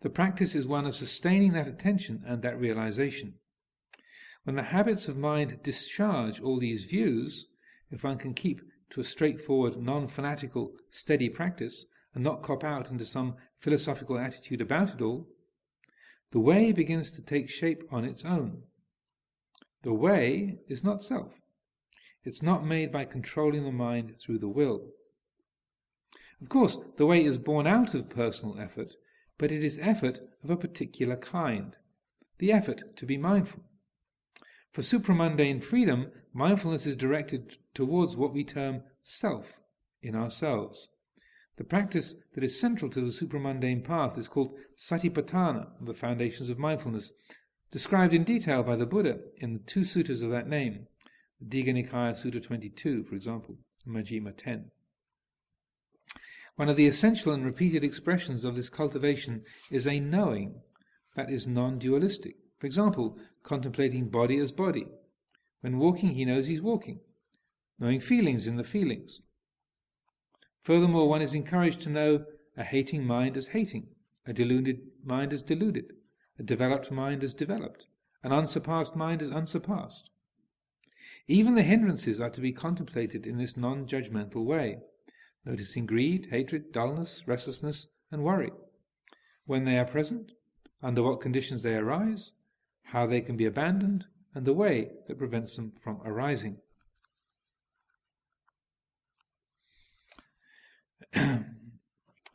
The practice is one of sustaining that attention and that realization. When the habits of mind discharge all these views, if one can keep to a straightforward, non-fanatical, steady practice, and not cop out into some philosophical attitude about it all, the way begins to take shape on its own. The way is not self. It's not made by controlling the mind through the will. Of course, the way is born out of personal effort, but it is effort of a particular kind, the effort to be mindful. For supramundane freedom, mindfulness is directed towards what we term self in ourselves. The practice that is central to the supramundane path is called Satipatthana, the foundations of mindfulness, described in detail by the Buddha in the 2 suttas of that name, the Digha Nikaya Sutta 22, for example, Majjhima 10. One of the essential and repeated expressions of this cultivation is a knowing that is non-dualistic. For example, contemplating body as body. When walking, he knows he's walking, knowing feelings in the feelings. Furthermore, one is encouraged to know a hating mind as hating, a deluded mind as deluded, a developed mind as developed, an unsurpassed mind as unsurpassed. Even the hindrances are to be contemplated in this non-judgmental way, noticing greed, hatred, dullness, restlessness, and worry. When they are present, under what conditions they arise, how they can be abandoned, and the way that prevents them from arising.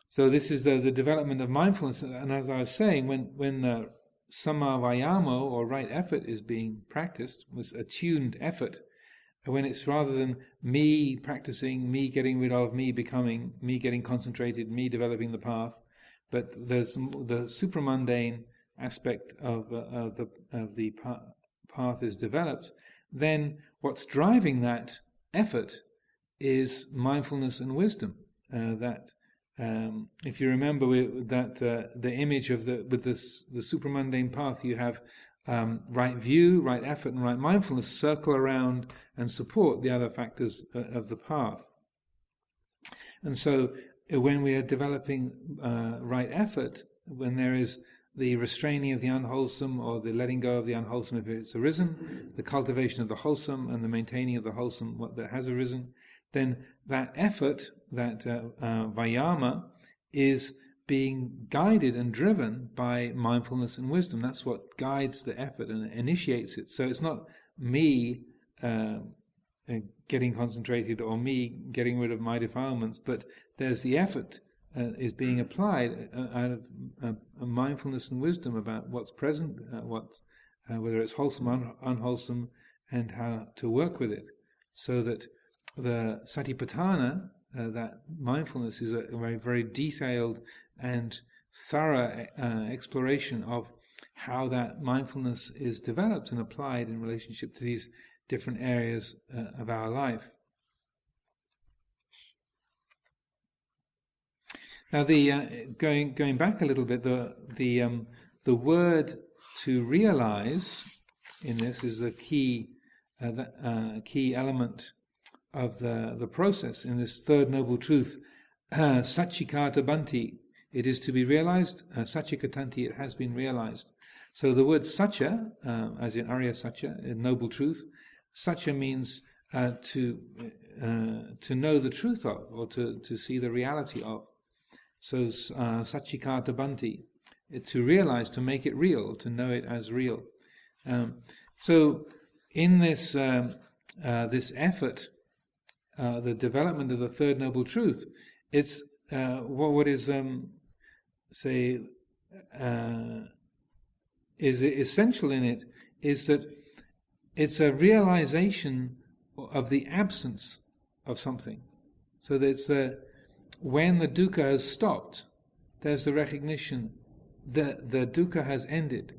So this is the development of mindfulness, and as I was saying, when Samma Vayamo, or right effort, is being practiced, with attuned effort, when it's rather than me practicing, me getting rid of, me becoming, me getting concentrated, me developing the path, but there's the supramundane aspect of the path is developed, then what's driving that effort is mindfulness and wisdom. If you remember the image of with the supramundane path, you have right view, right effort, and right mindfulness circle around and support the other factors of the path. And so when we are developing right effort, when there is the restraining of the unwholesome or the letting go of the unwholesome if it's arisen, the cultivation of the wholesome and the maintaining of the wholesome what that has arisen, then that effort, that vayama, is being guided and driven by mindfulness and wisdom. That's what guides the effort and initiates it. So it's not me getting concentrated or me getting rid of my defilements, but there's the effort is being applied out of mindfulness and wisdom about what's present, whether it's wholesome or unwholesome, and how to work with it. So that the Satipatthana, that mindfulness, is a very, very detailed and thorough exploration of how that mindfulness is developed and applied in relationship to these different areas of our life. Now, going back a little bit, the word to realize in this is the key element of the process in this third noble truth, Satchikata Bhanti. It is to be realized, Satchikatanti, it has been realized. So the word Satcha, as in Arya Satcha, noble truth, Satcha means to know the truth of, or to see the reality of. So Satchikata Bhanti, to realize, to make it real, to know it as real. So in this this effort, the development of the third noble truth, it's what is is essential in it is that it's a realization of the absence of something. So that it's when the dukkha has stopped, there's the recognition that the dukkha has ended.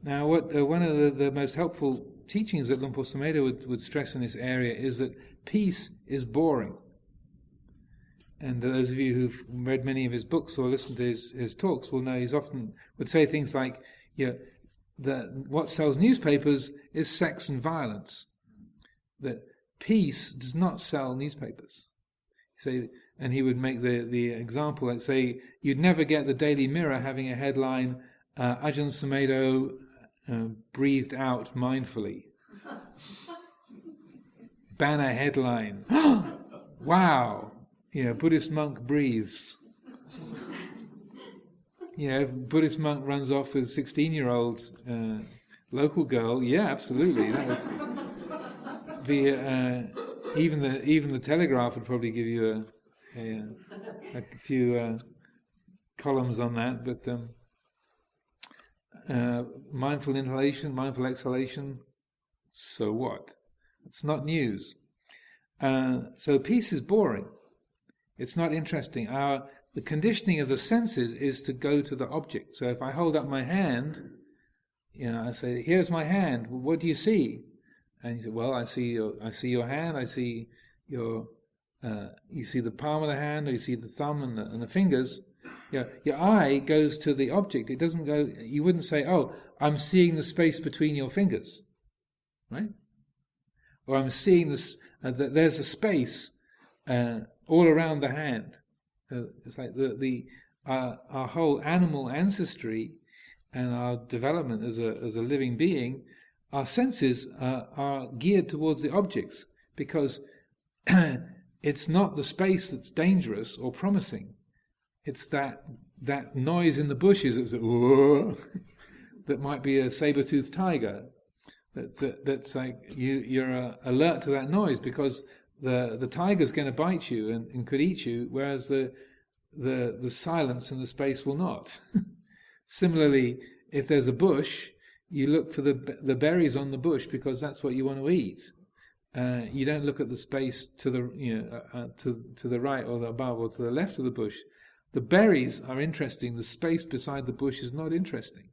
Now, what one of the most helpful teachings that Luang Por Sumedho would stress in this area is that peace is boring. And those of you who've read many of his books or listened to his talks will know he's often would say things like, what sells newspapers is sex and violence. That peace does not sell newspapers. And he would make the example, let's say, you'd never get the Daily Mirror having a headline, Ajahn Amaro breathed out mindfully. Banner headline. Wow! Buddhist monk breathes. If Buddhist monk runs off with a 16-year-old local girl, yeah, absolutely. even the Telegraph would probably give you a few columns on that. But mindful inhalation, mindful exhalation. So what? It's not news. So peace is boring. It's not interesting. The conditioning of the senses is to go to the object. So if I hold up my hand, I say, "Here's my hand. What do you see?" And you say, "Well, I see your hand. I see your you see the palm of the hand, or you see the thumb and the fingers." Your eye goes to the object. It doesn't go. You wouldn't say, "Oh, I'm seeing the space between your fingers," right? Or I'm seeing this. That there's a space all around the hand. It's like our whole animal ancestry and our development as a living being. Our senses are geared towards the objects because it's not the space that's dangerous or promising. It's that noise in the bushes that's that might be a saber-toothed tiger. That's like you're alert to that noise because the tiger's going to bite you and could eat you, whereas the silence and the space will not. Similarly, if there's a bush, you look for the berries on the bush because that's what you want to eat. You don't look at the space to the right or the above or to the left of the bush. The berries are interesting. The space beside the bush is not interesting.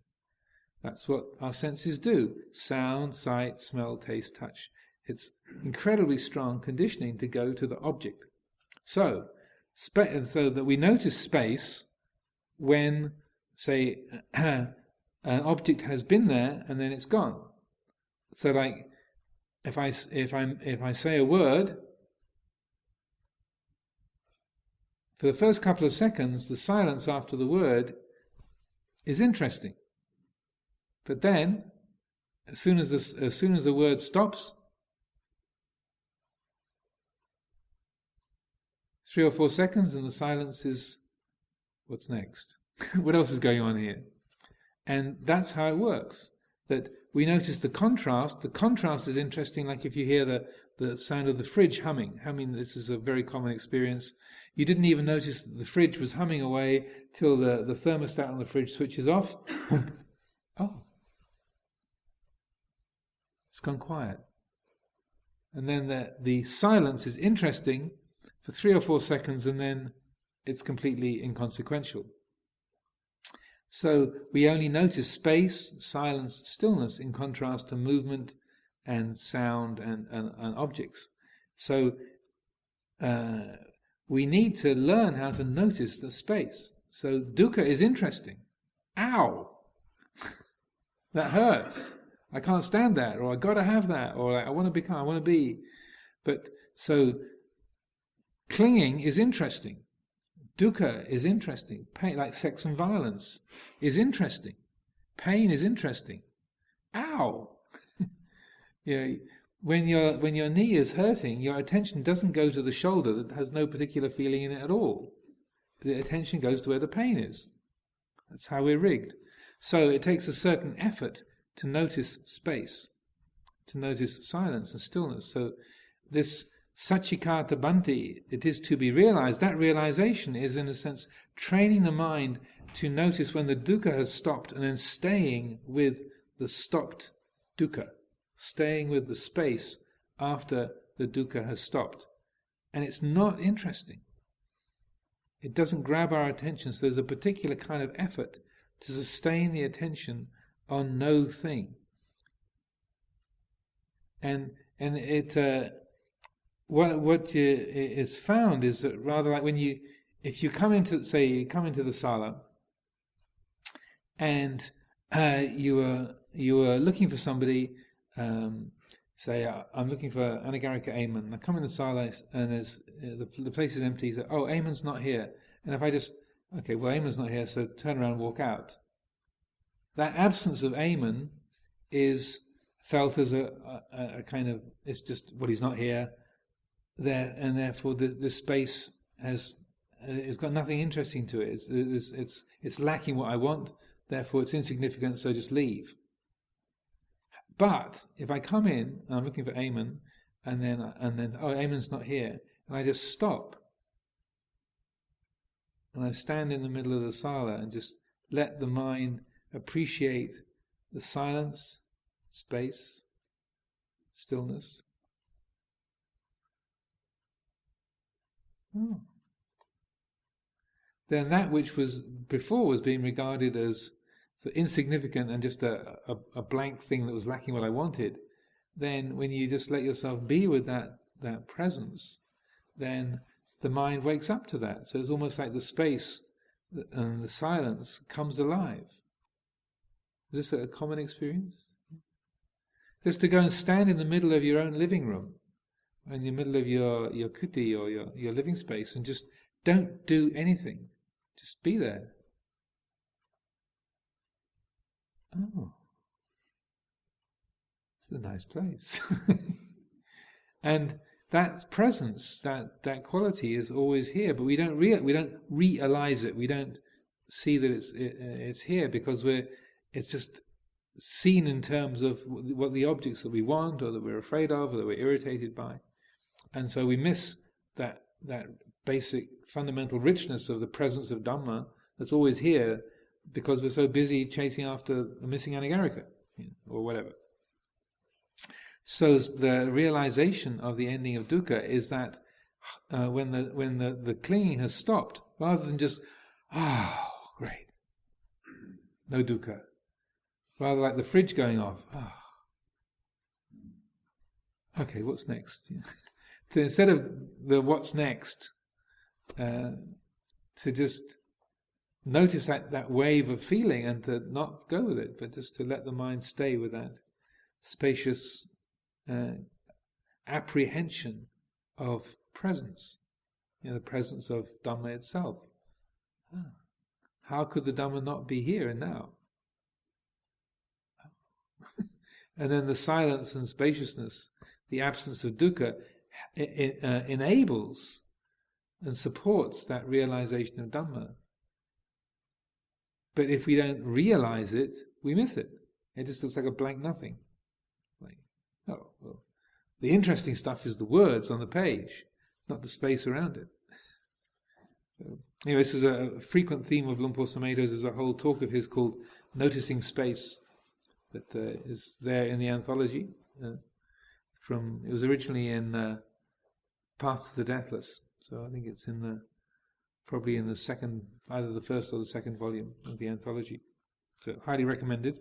That's what our senses do: sound, sight, smell, taste, touch. It's incredibly strong conditioning to go to the object. So that we notice space when, say, an object has been there and then it's gone. So, like, if I say a word, for the first couple of seconds, the silence after the word is interesting. But then, as soon as the word stops, 3 or 4 seconds, and the silence is, what's next? What else is going on here? And that's how it works. That we notice the contrast. The contrast is interesting, like if you hear the sound of the fridge humming. This is a very common experience. You didn't even notice that the fridge was humming away till the thermostat on the fridge switches off. Oh. It's gone quiet. And then the silence is interesting for 3 or 4 seconds, and then it's completely inconsequential. So we only notice space, silence, stillness in contrast to movement and sound and objects. So we need to learn how to notice the space. So dukkha is interesting. Ow! That hurts. I can't stand that, or I got to have that, or I want to be. But so clinging is interesting. Dukkha is interesting. Pain, like sex and violence, is interesting. Pain is interesting. Ow! When your knee is hurting, your attention doesn't go to the shoulder that has no particular feeling in it at all. The attention goes to where the pain is. That's how we're rigged. So it takes a certain effort to notice space, to notice silence and stillness. So this Sachikata Bhanti, it is to be realized. That realization is, in a sense, training the mind to notice when the dukkha has stopped and then staying with the stopped dukkha, staying with the space after the dukkha has stopped. And it's not interesting. It doesn't grab our attention, so there's a particular kind of effort to sustain the attention on no thing. And it what is found is that rather like if you come into the sala and you are looking for somebody, say I'm looking for Anagarika Amen. I come in the sala and there's the place is empty. So Amen's not here. And if I just Amen's not here, so turn around and walk out. That absence of Amen is felt as a kind of, it's just, he's not here there, and therefore the space has got nothing interesting to it. It's lacking what I want, therefore it's insignificant, so just leave. But if I come in and I'm looking for Amen, and then oh, Eamon's not here, and I just stop, and I stand in the middle of the sala and just let the mind appreciate the silence, space, stillness. Oh. Then that which was before was being regarded as so insignificant and just a blank thing that was lacking what I wanted, then when you just let yourself be with that presence, then the mind wakes up to that. So it's almost like the space and the silence comes alive. Is this a common experience? Just to go and stand in the middle of your own living room, in the middle of your kuti or your living space, and just don't do anything. Just be there. Oh, it's a nice place. And that presence, that quality is always here, but we don't realize it. We don't see that it's here because it's just seen in terms of what the objects that we want, or that we're afraid of, or that we're irritated by, and so we miss that basic fundamental richness of the presence of Dhamma that's always here, because we're so busy chasing after the missing anagarika, or whatever. So the realization of the ending of dukkha is that when the clinging has stopped, rather than just, great, no dukkha, rather like the fridge going off, okay, what's next? So instead of the what's next, to just notice that wave of feeling and to not go with it, but just to let the mind stay with that spacious apprehension of presence, the presence of Dhamma itself. How could the Dhamma not be here and now? And then the silence and spaciousness, the absence of dukkha, enables and supports that realization of Dhamma. But if we don't realize it, we miss it. It just looks like a blank nothing. Well, the interesting stuff is the words on the page, not the space around it. So, anyway, this is a frequent theme of Luang Por Sumedho's. There's a whole talk of his called Noticing Space that is there in the anthology. It was originally in Paths to the Deathless, so I think it's probably in the second, either the first or the second volume of the anthology. So highly recommended.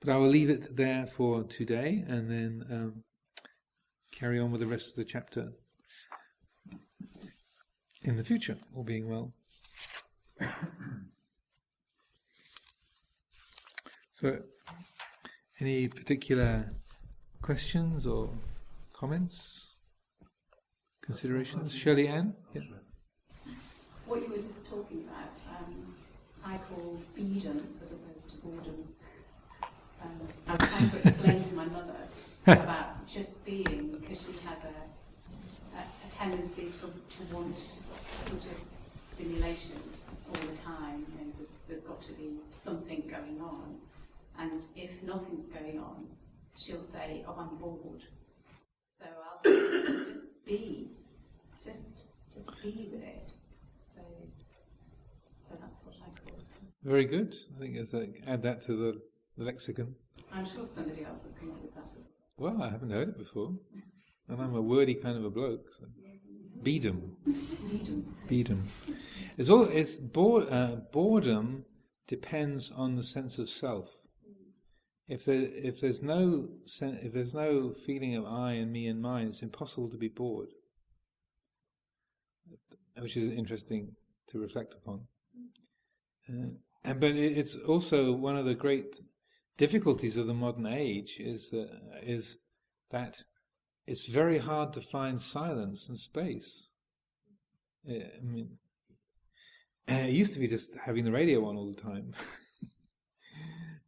But I will leave it there for today, and then carry on with the rest of the chapter in the future, all being well. So, any particular questions or comments, considerations? Shirley Ann? Yeah. What you were just talking about, I call beedom as opposed to boredom. I was trying to explain to my mother about just being, because she has a tendency to want sort of stimulation all the time. There's got to be something going on, and if nothing's going on, she'll say, "Oh, I'm bored." So I'll say, "Just be, just be with it." So that's what I call it. Very good. I think add that to the lexicon. I'm sure somebody else has come up with that as well. Well, I haven't heard it before, and I'm a wordy kind of a bloke. So. Beedom. Boredom depends on the sense of self. If there's no feeling of I and me and mine, it's impossible to be bored, which is interesting to reflect upon. But it's also one of the great difficulties of the modern age is that it's very hard to find silence and space. I mean, it used to be just having the radio on all the time,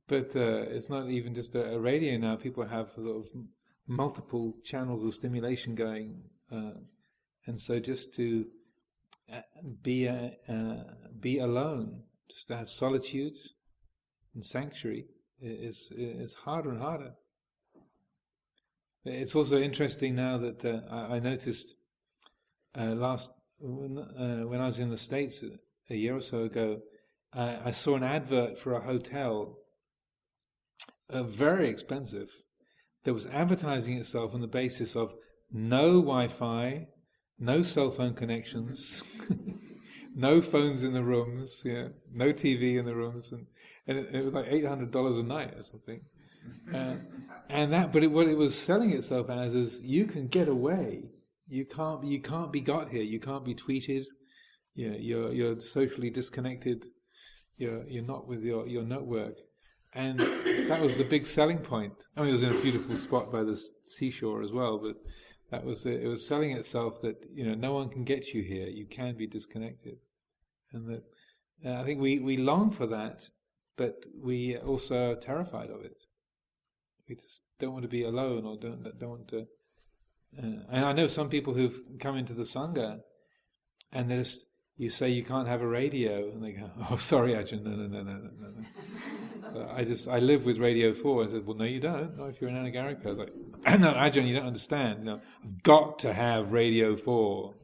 but it's not even just a radio now. People have sort of multiple channels of stimulation going, and so just to be alone, just to have solitude and sanctuary is harder and harder. It's also interesting now that I noticed when I was in the States a year or so ago, I saw an advert for a hotel, very expensive, that was advertising itself on the basis of no Wi-Fi, no cell phone connections, no phones in the rooms, no TV in the rooms, and it was like $800 a night or something. What it was selling itself as is you can get away. You can't be got here. You can't be tweeted. You're socially disconnected. You're not with your network, and that was the big selling point. I mean, it was in a beautiful spot by the seashore as well, but that was it was selling itself that no one can get you here. You can be disconnected, and that I think we long for that, but we also are terrified of it. We just don't want to be alone, or don't want to. And I know some people who've come into the Sangha, and you say you can't have a radio, and they go, "Oh, sorry, Ajahn, no." So I live with Radio 4. I said, "Well, no, you don't. Not if you're in Anagarika." I was like, "No, Ajahn, you don't understand. I've got to have Radio 4."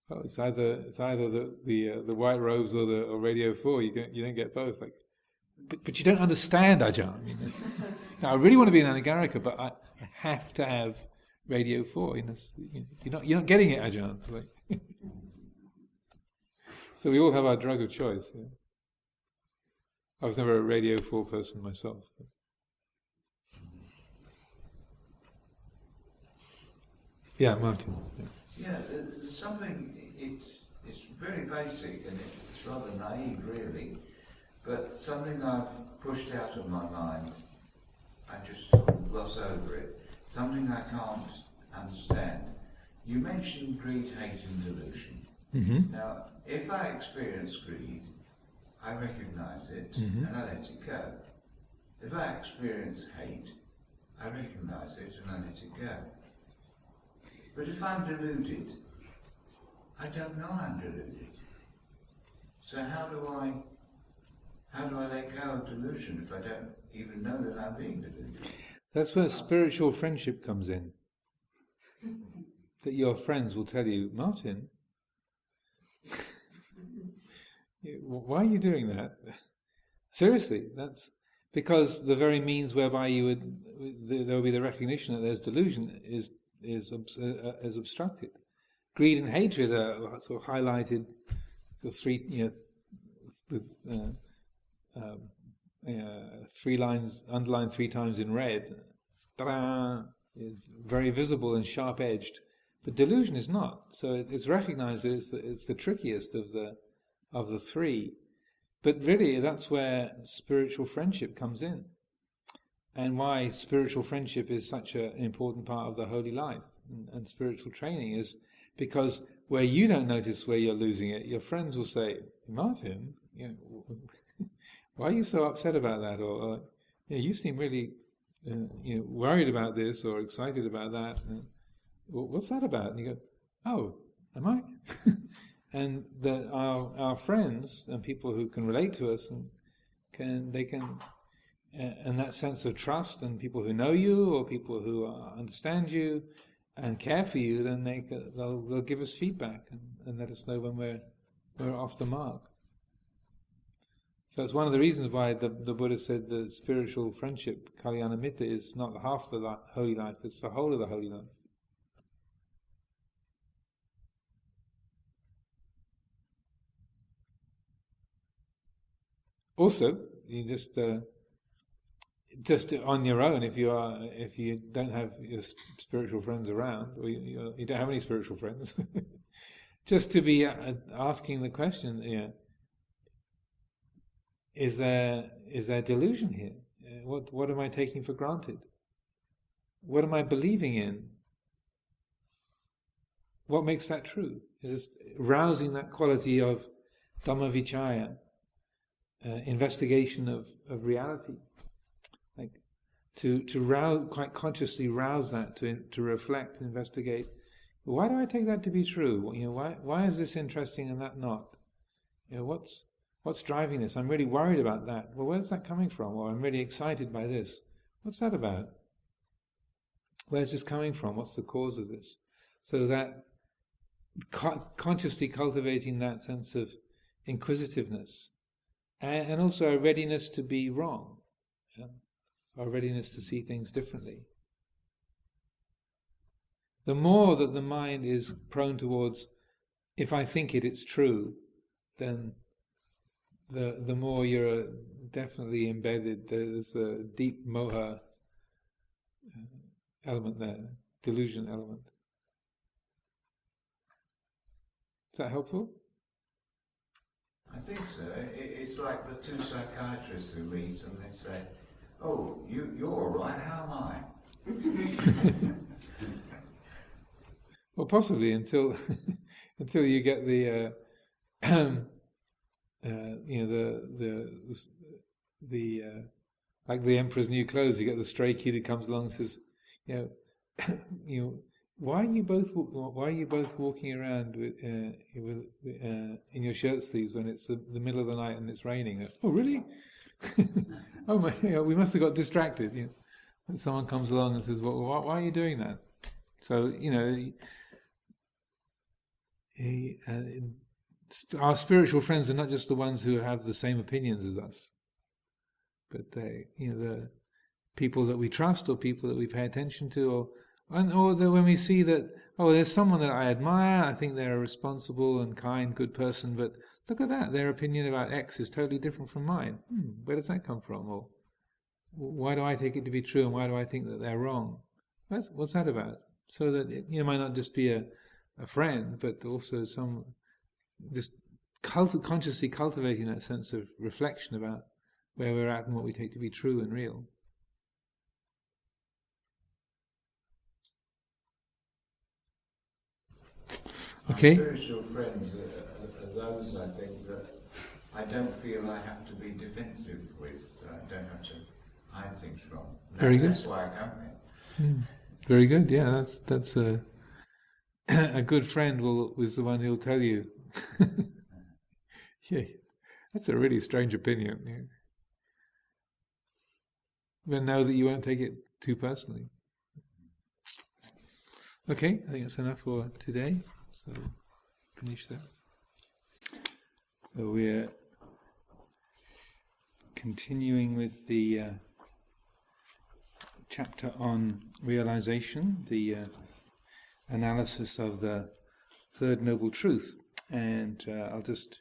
Well, it's either the white robes or Radio 4. You don't get both. Like, but you don't understand, Ajahn. Now, I really want to be in Anagarika, but I have to have Radio 4. You're not getting it, Ajahn. Like, so we all have our drug of choice. I was never a Radio 4 person myself. Yeah, Martin. Yeah, there's something. It's very basic and it's rather naive, really. But something I've pushed out of my mind, I just sort of gloss over it. Something I can't understand. You mentioned greed, hate, and delusion. Mm-hmm. Now, if I experience greed, I recognize it Mm-hmm. and I let it go. If I experience hate, I recognize it and I let it go. But if I'm deluded, I don't know I'm deluded. So how do I let go of delusion if I don't even know that I'm being deluded? That's where spiritual friendship comes in. That your friends will tell you, Martin, why are you doing that? Seriously, that's because the very means whereby there will be the recognition that there's delusion is obstructed. Greed and hatred are sort of highlighted, the three, with three lines underlined 3 times in red. Ta-da! Very visible and sharp-edged, but delusion is not. So it's recognized that it's the trickiest of the 3. But really, that's where spiritual friendship comes in, and why spiritual friendship is such an important part of the holy life and spiritual training is because where you don't notice where you're losing it, your friends will say, Martin, why are you so upset about that? Or you seem really worried about this or excited about that. What's that about? And you go, oh, am I? And that our friends and people who can relate to us and that sense of trust, and people who know you or people who understand you and care for you, then they'll give us feedback and let us know when we're off the mark. So it's one of the reasons why the Buddha said that spiritual friendship, Kalyana Mitta, is not half the holy life, it's the whole of the holy life. Also, you just on your own, if you don't have your spiritual friends around, or you don't have any spiritual friends, just to be asking the question, is there delusion here? What am I taking for granted? What am I believing in? What makes that true? Just rousing that quality of Dhamma Vichaya, investigation of reality, like to rouse, quite consciously rouse that, to reflect, investigate. Why do I take that to be true? Why is this interesting and that not? What's driving this? I'm really worried about that. Well, where's that coming from? Or I'm really excited by this. What's that about? where's this coming from? What's the cause of this? So that consciously cultivating that sense of inquisitiveness, and also a readiness to be wrong, our readiness to see things differently. The more that the mind is prone towards, if I think it, it's true, then the more you're definitely embedded. There's a deep moha element there, delusion element. Is that helpful? I think so. It's like the two psychiatrists who meet and they say, "Oh, you're all right, how am I?" Well, possibly until you get the like the Emperor's New Clothes. You get the stray kid who comes along and says, why are you both walking around in your shirt sleeves when it's the middle of the night and it's raining? Oh, really? Oh my! We must have got distracted. And someone comes along and says, "Well, why are you doing that?" So our spiritual friends are not just the ones who have the same opinions as us, but they, the people that we trust or people that we pay attention to, or when we see that, there's someone that I admire, I think they're a responsible and kind, good person, but look at that, their opinion about X is totally different from mine. Where does that come from? Or why do I take it to be true, and why do I think that they're wrong? What's that about? So that it might not just be a friend, but also just consciously cultivating that sense of reflection about where we're at and what we take to be true and real. Okay. My spiritual friends are those, I think, that I don't feel I have to be defensive with. I don't have to hide things from. Very good. That's why I come here. Very good. Yeah, that's a good friend is the one who'll tell you. Yeah, that's a really strange opinion. Yeah. But know that you won't take it too personally. Okay, I think that's enough for today. So finish that. So we're continuing with the chapter on realization, the analysis of the Third Noble Truth. And I'll just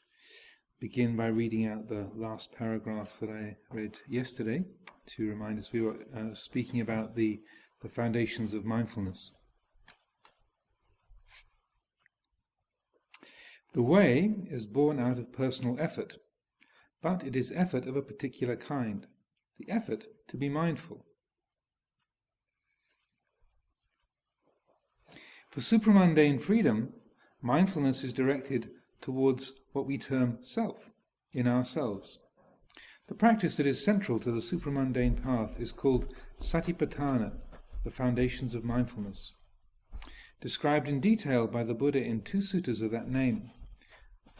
begin by reading out the last paragraph that I read yesterday to remind us. We were speaking about the foundations of mindfulness. The way is born out of personal effort, but it is effort of a particular kind, the effort to be mindful. For supramundane freedom, mindfulness is directed towards what we term self, in ourselves. The practice that is central to the supramundane path is called Satipatthana, the foundations of mindfulness, described in detail by the Buddha in two suttas of that name,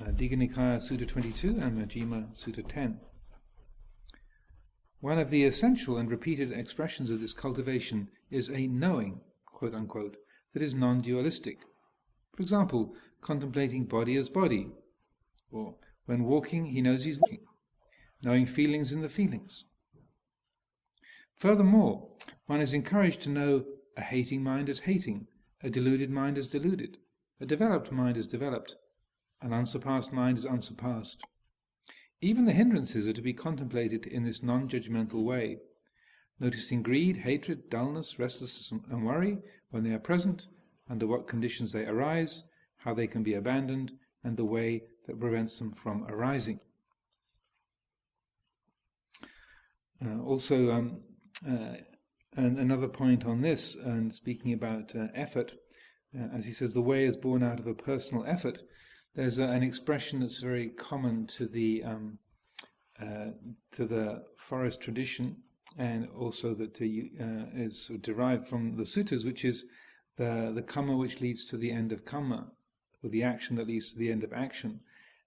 Digha Nikaya Sutta 22 and Majjhima Sutta 10. One of the essential and repeated expressions of this cultivation is a knowing, quote unquote, that is non-dualistic. For example, contemplating body as body, or when walking he knows he's walking, knowing feelings in the feelings. Furthermore, one is encouraged to know a hating mind as hating, a deluded mind as deluded, a developed mind as developed, an unsurpassed mind as unsurpassed. Even the hindrances are to be contemplated in this non-judgmental way, noticing greed, hatred, dullness, restlessness and worry when they are present, under what conditions they arise, how they can be abandoned, and the way that prevents them from arising. And another point on this, and speaking about effort, as he says, the way is born out of a personal effort. There's an expression that's very common to the forest tradition, and also that is derived from the suttas, which is the karma which leads to the end of karma, or the action that leads to the end of action.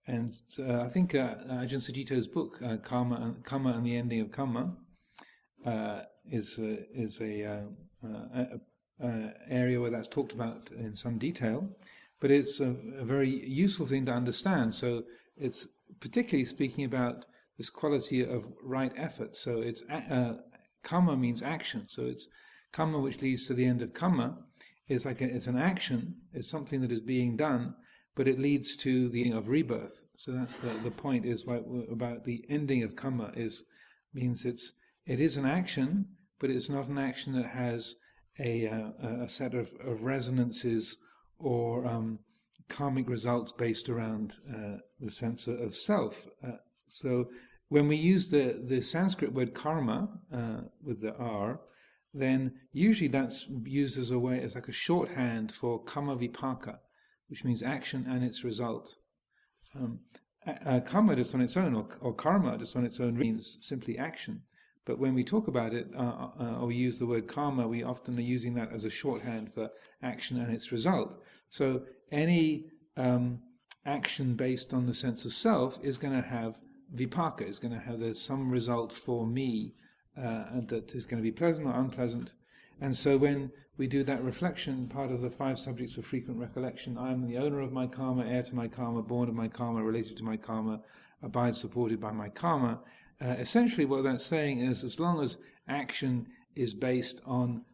And I think Ajahn Sucitto's book, Karma and the Ending of Karma, is a area where that's talked about in some detail, but it's a very useful thing to understand. So it's particularly speaking about this quality of right effort. So it's karma means action. So it's karma which leads to the end of karma. It's like it's an action. It's something that is being done, but it leads to the end of rebirth. So that's the point is about the ending of karma means it is an action, but it's not an action that has a set of resonances or karmic results based around the sense of self. So when we use the Sanskrit word karma with the R, then usually that's used as like a shorthand for karma vipaka, which means action and its result. Karma just on its own, or karma just on its own, means simply action. But when we talk about it, or we use the word karma, we often are using that as a shorthand for action and its result. So any action based on the sense of self is going to have vipaka, is going to have some result for me, and that is going to be pleasant or unpleasant. And so when we do that reflection, part of the 5 subjects for frequent recollection, I am the owner of my karma, heir to my karma, born of my karma, related to my karma, abide supported by my karma. Essentially what that's saying is, as long as action is based on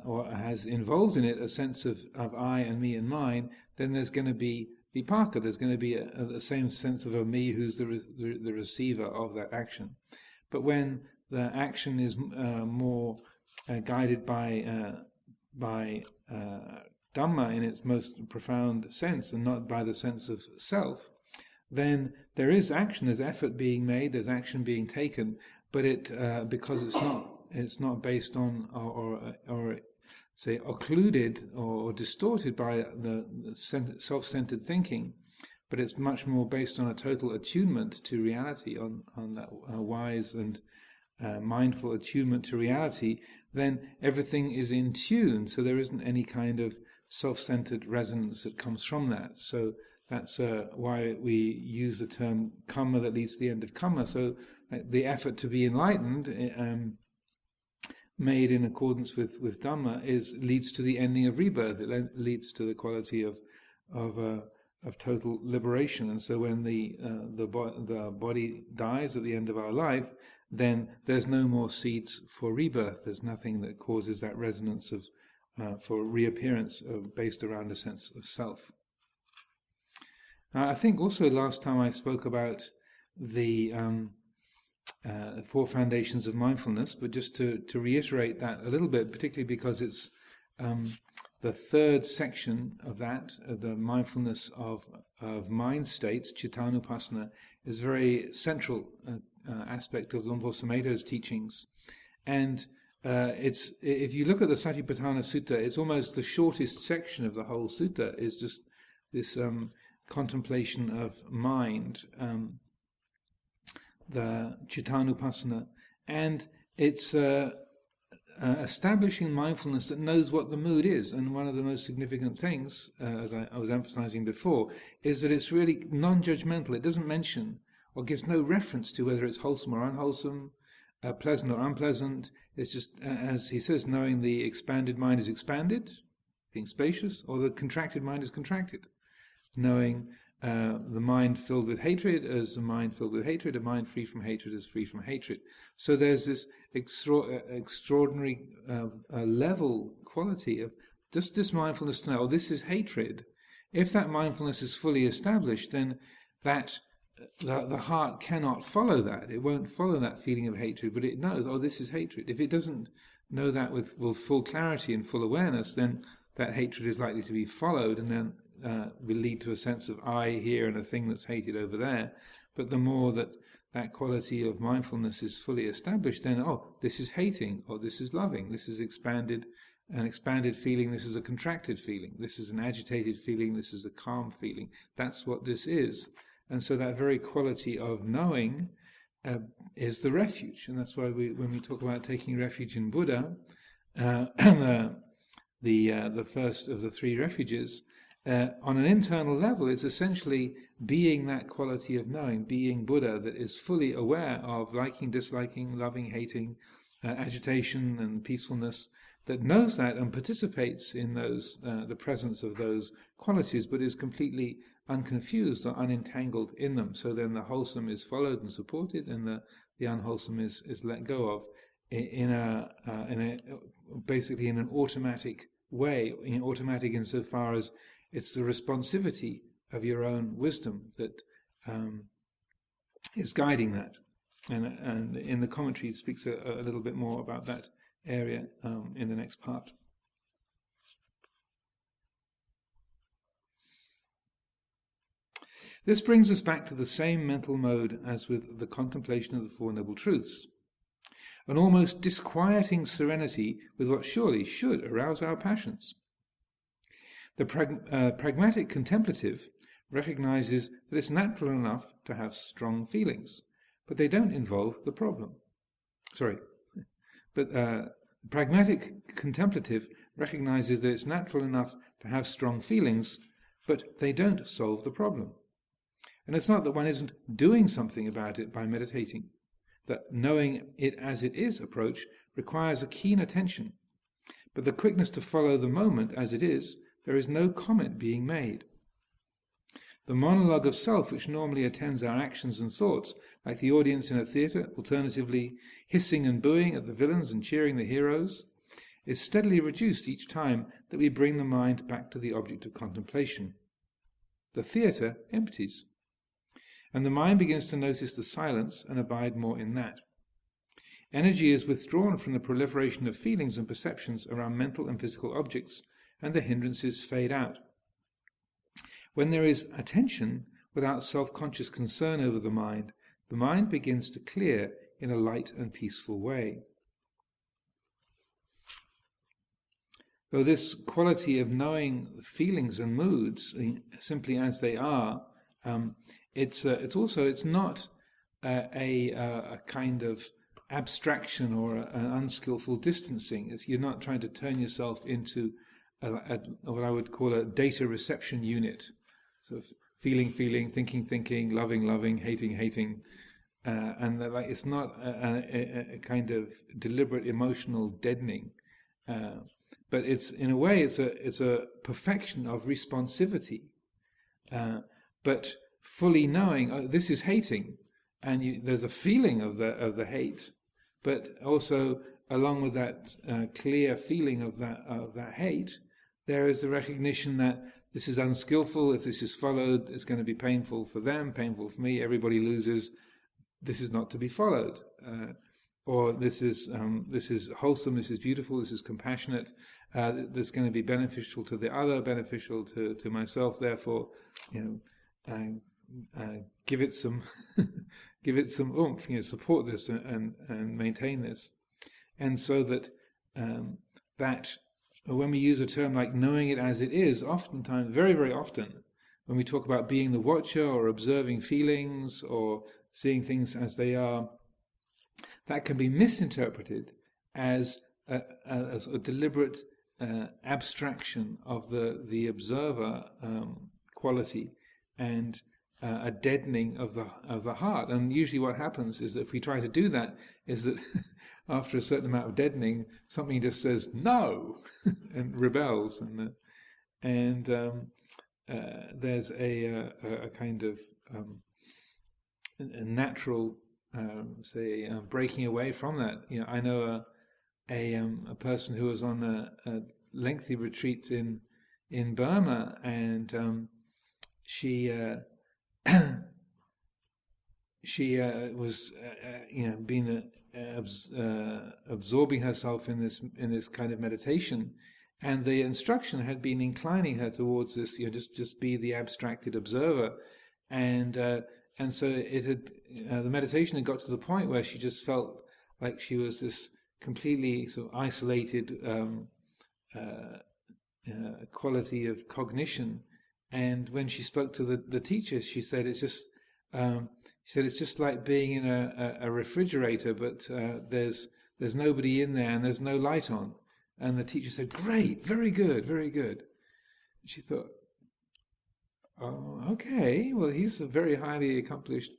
or has involved in it a sense of I and me and mine, then there's going to be vipaka, there's going to be a same sense of a me who's the receiver of that action. But when the action is more guided by Dhamma in its most profound sense, and not by the sense of self, then there is action, there's effort being made, there's action being taken, but because it's not based on or say occluded or distorted by the self-centered thinking, but it's much more based on a total attunement to reality, on that wise and mindful attunement to reality, then everything is in tune, so there isn't any kind of self-centered resonance that comes from that. So that's why we use the term karma that leads to the end of karma. So the effort to be enlightened, made in accordance with Dhamma, leads to the ending of rebirth. It leads to the quality of total liberation. And so when the body dies at the end of our life, then there's no more seeds for rebirth. There's nothing that causes that resonance for reappearance based around a sense of self. I think also last time I spoke about the 4 foundations of mindfulness, but just to reiterate that a little bit, particularly because it's the 3rd section of that, the mindfulness of mind states, Cittanupassana, is a very central aspect of Luang Por Sumedho's teachings. And if you look at the Satipatthana Sutta, it's almost the shortest section of the whole sutta, is just this contemplation of mind, the Cittanupassana, and it's establishing mindfulness that knows what the mood is. And one of the most significant things, as I was emphasizing before, is that it's really non-judgmental. It doesn't mention or gives no reference to whether it's wholesome or unwholesome, pleasant or unpleasant. It's just, as he says, knowing the expanded mind is expanded, being spacious, or the contracted mind is contracted. Knowing the mind filled with hatred as a mind filled with hatred, a mind free from hatred as free from hatred. So there's this extraordinary level quality of just this mindfulness to know, oh, this is hatred. If that mindfulness is fully established, then the heart cannot follow that. It won't follow that feeling of hatred, but it knows, oh, this is hatred. If it doesn't know that with full clarity and full awareness, then that hatred is likely to be followed, and then will lead to a sense of I here and a thing that's hated over there. But the more that quality of mindfulness is fully established, then, oh, this is hating, or this is loving, this is an expanded feeling, this is a contracted feeling, this is an agitated feeling, this is a calm feeling. That's what this is. And so that very quality of knowing is the refuge. And that's why when we talk about taking refuge in Buddha, the first of the 3 refuges, on an internal level, it's essentially being that quality of knowing, being Buddha that is fully aware of liking, disliking, loving, hating, agitation and peacefulness, that knows that and participates in those the presence of those qualities, but is completely unconfused or unentangled in them. So then the wholesome is followed and supported, and the unwholesome is let go of basically in an automatic way. Automatic insofar as it's the responsivity of your own wisdom that is guiding that. And in the commentary it speaks a little bit more about that area in the next part. This brings us back to the same mental mode as with the contemplation of the Four Noble Truths, an almost disquieting serenity with what surely should arouse our passions. The pragmatic contemplative recognizes that it's natural enough to have strong feelings, but they don't involve the problem. The pragmatic contemplative recognizes that it's natural enough to have strong feelings, but they don't solve the problem. And it's not that one isn't doing something about it by meditating. That knowing it as it is approach requires a keen attention, but the quickness to follow the moment as it is, there is no comment being made. The monologue of self which normally attends our actions and thoughts, like the audience in a theatre, alternatively hissing and booing at the villains and cheering the heroes, is steadily reduced each time that we bring the mind back to the object of contemplation. The theatre empties, and the mind begins to notice the silence and abide more in that. Energy is withdrawn from the proliferation of feelings and perceptions around mental and physical objects, and the hindrances fade out. When there is attention without self-conscious concern over the mind begins to clear in a light and peaceful way. Though this quality of knowing feelings and moods simply as they are, it's not a kind of abstraction or an unskillful distancing. You're not trying to turn yourself into what I would call a data reception unit. So feeling, thinking, loving, hating, and it's not a kind of deliberate emotional deadening, but it's in a way it's a perfection of responsivity, but fully knowing this is hating, and there's a feeling of the hate, but also along with that clear feeling of that hate, there is the recognition that this is unskillful. If this is followed, it's going to be painful for them, painful for me. Everybody loses. This is not to be followed. Or this is wholesome. This is beautiful. This is compassionate. This is going to be beneficial to the other, beneficial to myself. Therefore, give it some oomph. Support this and maintain this. And so that that. When we use a term like knowing it as it is, oftentimes, very, very often, when we talk about being the watcher or observing feelings or seeing things as they are, that can be misinterpreted as a deliberate abstraction of the observer quality and a deadening of the heart. And usually what happens is that if we try to do that, is that after a certain amount of deadening, something just says no and rebels, and there's a kind of a natural breaking away from that. I know a person who was on a lengthy retreat in Burma, and she was being absorbing herself in this kind of meditation, and the instruction had been inclining her towards this, just be the abstracted observer, and so it had the meditation had got to the point where she just felt like she was this completely sort of isolated quality of cognition. And when she spoke to the teacher, she said it's just like being in a refrigerator, but there's nobody in there and there's no light on. And the teacher said, "Great, very good, very good." And she thought, "Oh, okay. Well, he's a very highly accomplished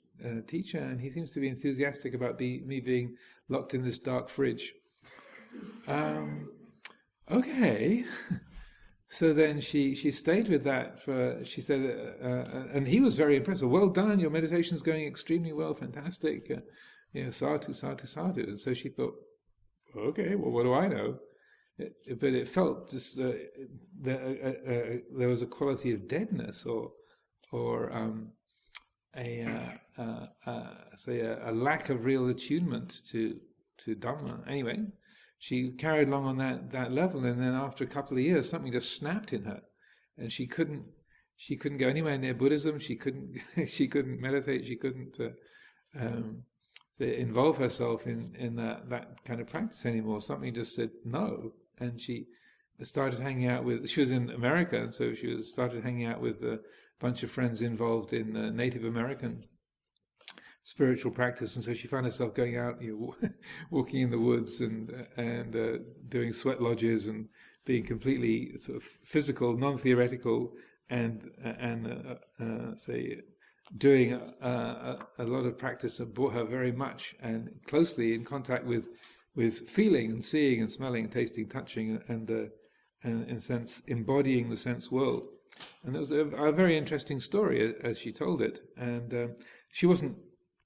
teacher, and he seems to be enthusiastic about me being locked in this dark fridge. Okay. So then she stayed with that she said, and he was very impressed. Well done, your meditation's going extremely well, fantastic. Sadhu, sadhu, sadhu. And so she thought, okay, well, what do I know? But it felt just there was a quality of deadness, or a lack of real attunement to Dhamma. Anyway, she carried along on that level, and then after a couple of years, something just snapped in her, and she couldn't go anywhere near Buddhism. She couldn't meditate. She couldn't involve herself in that kind of practice anymore. Something just said no, and she started hanging out with. She was in America, and so she started hanging out with a bunch of friends involved in Native American spiritual practice, and so she found herself going out, walking in the woods and doing sweat lodges and being completely sort of physical, non-theoretical, and doing a lot of practice that brought her very much and closely in contact with feeling and seeing and smelling and tasting, touching, and in a sense embodying the sense world. And it was a very interesting story as she told it, and she wasn't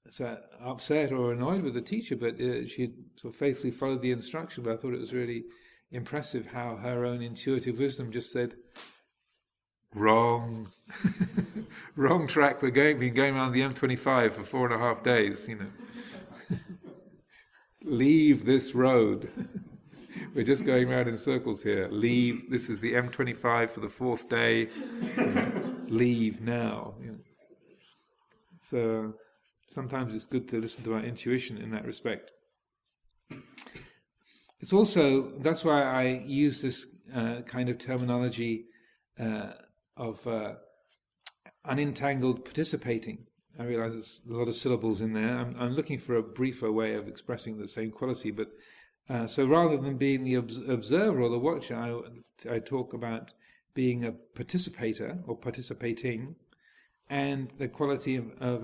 so upset or annoyed with the teacher, but she sort of faithfully followed the instruction. But I thought it was really impressive how her own intuitive wisdom just said, wrong, wrong track. We've been going around the M25 for 4.5 days. Leave this road. We're just going around in circles here. Leave. This is the M25 for the 4th day. Leave now. So sometimes it's good to listen to our intuition in that respect. It's also, that's why I use this kind of terminology of unentangled participating. I realize there's a lot of syllables in there. I'm looking for a briefer way of expressing the same quality, but so rather than being the observer or the watcher, I talk about being a participator or participating, and the quality of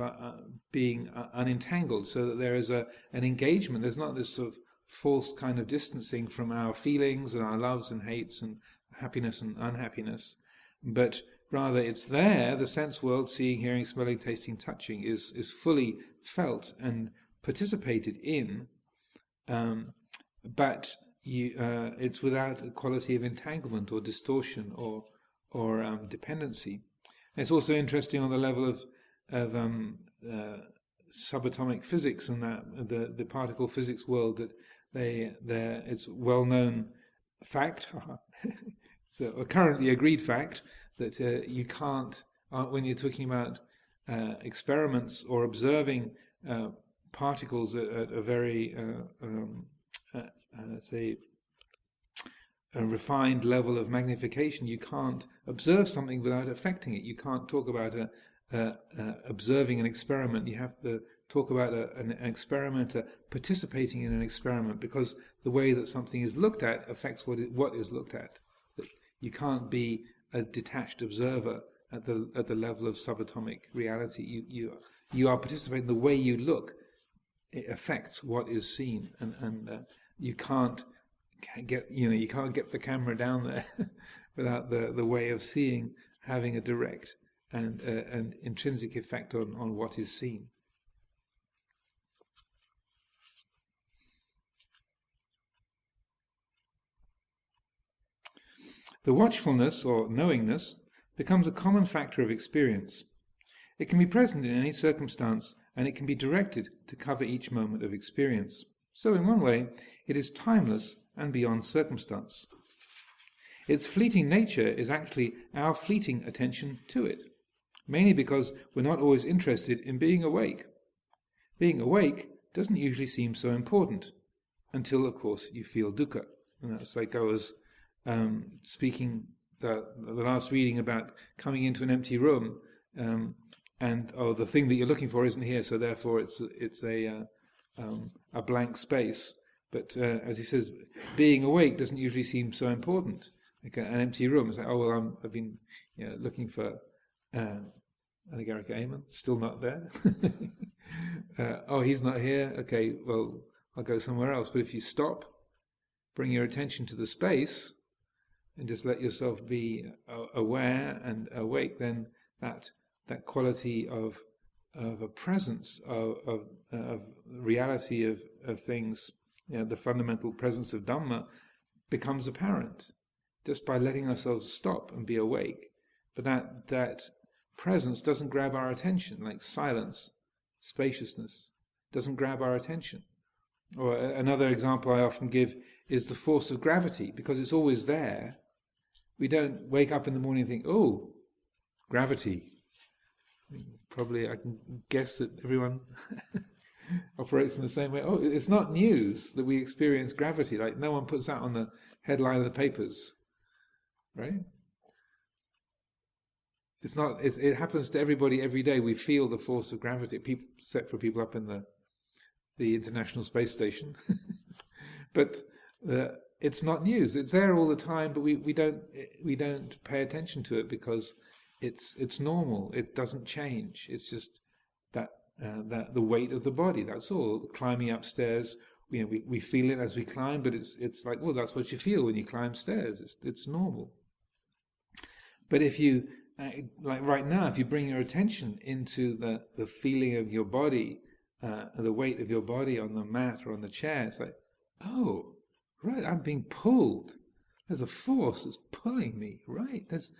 being unentangled, so that there is an engagement. There's not this sort of false kind of distancing from our feelings and our loves and hates and happiness and unhappiness, but rather it's there, the sense world, seeing, hearing, smelling, tasting, touching, is fully felt and participated in, but it's without a quality of entanglement or distortion or dependency. It's also interesting on the level of subatomic physics and that the particle physics world, that it's well-known fact, it's a currently agreed fact, that you can't, when you're talking about experiments or observing particles at a very a refined level of magnification, you can't observe something without affecting it. You can't talk about observing an experiment. You have to talk about an experimenter participating in an experiment, because the way that something is looked at affects what is looked at. You can't be a detached observer at the level of subatomic reality. You are participating. The way you look, it affects what is seen, and you can't get the camera down there without the way of seeing having a direct and an intrinsic effect on what is seen. The watchfulness or knowingness becomes a common factor of experience. It can be present in any circumstance, and it can be directed to cover each moment of experience. So in one way, it is timeless and beyond circumstance. Its fleeting nature is actually our fleeting attention to it, mainly because we're not always interested in being awake. Being awake doesn't usually seem so important, until, of course, you feel dukkha. And that's like I was speaking the last reading about coming into an empty room, and the thing that you're looking for isn't here, so therefore it's a blank space. But as he says, being awake doesn't usually seem so important. Like an empty room, it's like, oh well, I've been looking for Anagarika Amen, still not there. Oh, he's not here. Okay, well, I'll go somewhere else. But if you stop, bring your attention to the space, and just let yourself be aware and awake, then that quality of a presence of reality of things, the fundamental presence of Dhamma, becomes apparent just by letting ourselves stop and be awake. But that presence doesn't grab our attention, like silence, spaciousness doesn't grab our attention. Or another example I often give is the force of gravity, because it's always there. We don't wake up in the morning and think, oh, gravity. Probably I can guess that everyone operates in the same way. Oh, it's not news that we experience gravity. Like, no one puts that on the headline of the papers, right? It's not. It happens to everybody every day. We feel the force of gravity, except for people up in the International Space Station. But it's not news. It's there all the time, but we don't pay attention to it because it's normal. It doesn't change. It's just that the weight of the body. That's all. Climbing upstairs, we feel it as we climb, but it's like, well, that's what you feel when you climb stairs. It's normal. But if you like right now, if you bring your attention into the feeling of your body, the weight of your body on the mat or on the chair, it's like, oh, right, I'm being pulled. There's a force that's pulling me. Right, there's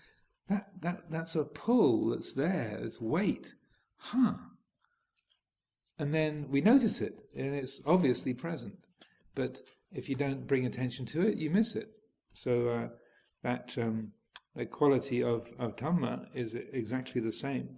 that's a pull that's there. It's weight, and then we notice it, and it's obviously present. But if you don't bring attention to it, you miss it. So that quality of Dhamma is exactly the same.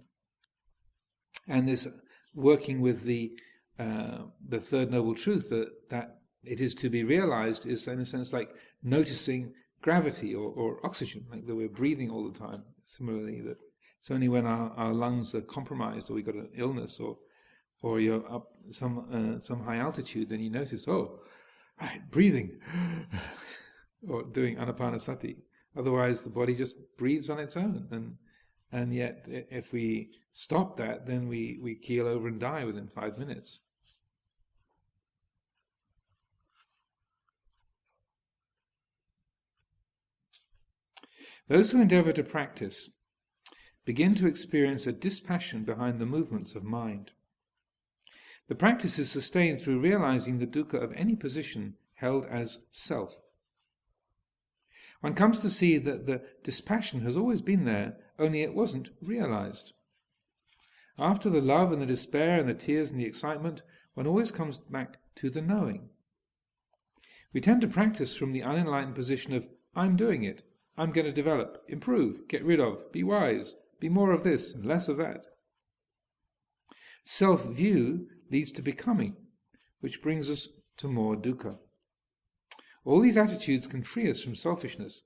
And this working with the third noble truth that it is to be realized is, in a sense, like noticing gravity or oxygen, like that we're breathing all the time. Similarly, that it's only when our lungs are compromised or we've got an illness or you're up some high altitude, then you notice, oh, right, breathing, or doing anapanasati. Otherwise, the body just breathes on its own, and yet, if we stop that, then we keel over and die within 5 minutes. Those who endeavour to practice begin to experience a dispassion behind the movements of mind. The practice is sustained through realizing the dukkha of any position held as self. One comes to see that the dispassion has always been there, only it wasn't realized. After the love and the despair and the tears and the excitement, one always comes back to the knowing. We tend to practice from the unenlightened position of, I'm doing it, I'm going to develop, improve, get rid of, be wise, be more of this and less of that. Self-view leads to becoming, which brings us to more dukkha. All these attitudes can free us from selfishness,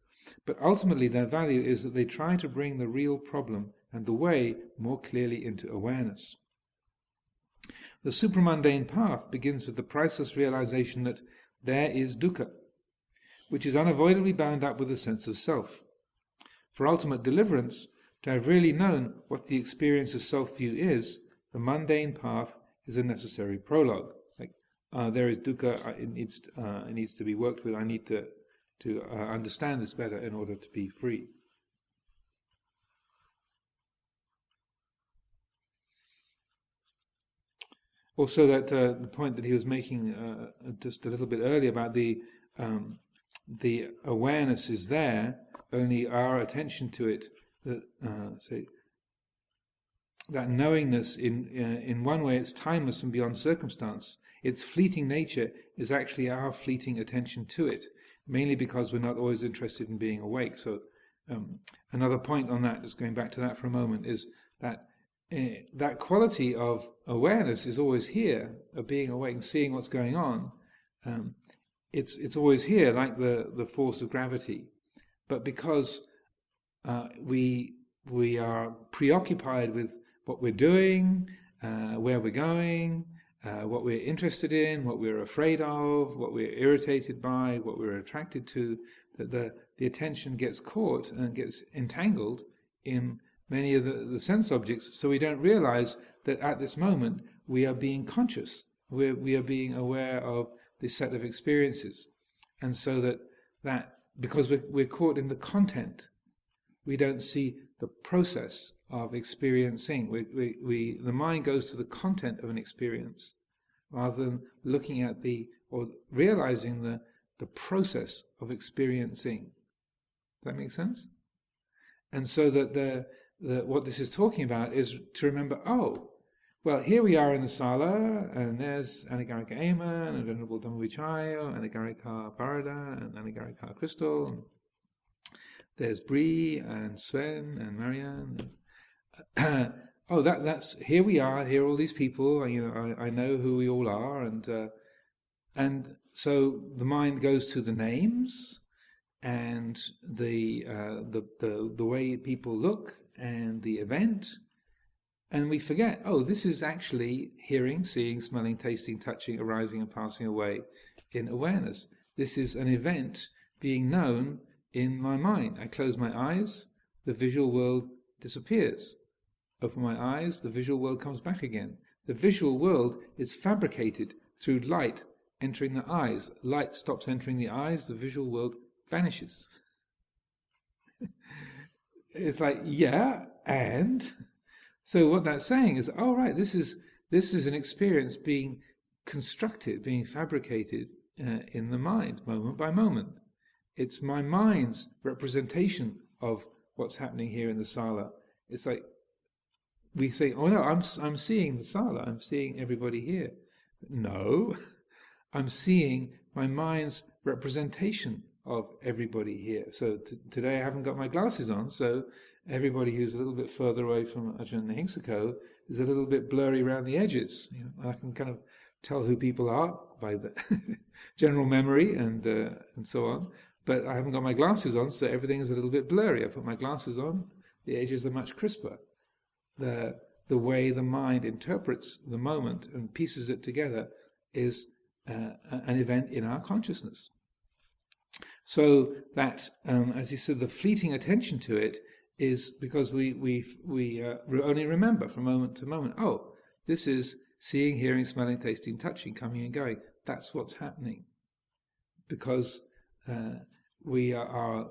but ultimately their value is that they try to bring the real problem and the way more clearly into awareness. The supramundane path begins with the priceless realization that there is dukkha, which is unavoidably bound up with a sense of self. For ultimate deliverance, to have really known what the experience of self-view is, the mundane path is a necessary prologue. There is dukkha, it needs to be worked with, I need to understand this better in order to be free. Also that the point that he was making just a little bit earlier about the awareness is there, only our attention to it, that knowingness in one way it's timeless and beyond circumstance. Its fleeting nature is actually our fleeting attention to it, mainly because we're not always interested in being awake. So another point on that, just going back to that for a moment, is that that quality of awareness is always here, of being awake and seeing what's going on. It's always here, like the force of gravity. But because we are preoccupied with what we're doing, where we're going, what we're interested in, what we're afraid of, what we're irritated by, what we're attracted to, that the attention gets caught and gets entangled in many of the sense objects, so we don't realize that at this moment we are being conscious. We are being aware of this set of experiences. And so that because we're caught in the content, we don't see the process of experiencing. The mind goes to the content of an experience rather than looking at or realizing the process of experiencing. Does that make sense? And so that what this is talking about is to remember, well, here we are in the sala, and there's Anagarika Ema, and Venerable Dhammavichayo, Anagarika Barada, and Anagarika Crystal, and there's Bree, and Sven, and Marianne. That's here we are, here are all these people, I know who we all are, and so the mind goes to the names, and the way people look, and the event, and we forget, this is actually hearing, seeing, smelling, tasting, touching, arising and passing away in awareness. This is an event being known in my mind. I close my eyes, the visual world disappears. Open my eyes, the visual world comes back again. The visual world is fabricated through light entering the eyes. Light stops entering the eyes, the visual world vanishes. It's like, yeah, and... So what that's saying is, this is an experience being constructed, being fabricated in the mind, moment by moment. It's my mind's representation of what's happening here in the sala. It's like we say, I'm seeing the sala, I'm seeing everybody here. No, I'm seeing my mind's representation of everybody here. So today I haven't got my glasses on, so everybody who's a little bit further away from Ajahn Amaro is a little bit blurry around the edges. I can kind of tell who people are by the general memory and so on. But I haven't got my glasses on, so everything is a little bit blurry. I put my glasses on, the edges are much crisper. The way the mind interprets the moment and pieces it together is an event in our consciousness. So that, as he said, the fleeting attention to it is because we only remember from moment to moment. This is seeing, hearing, smelling, tasting, touching, coming and going. That's what's happening. Because we are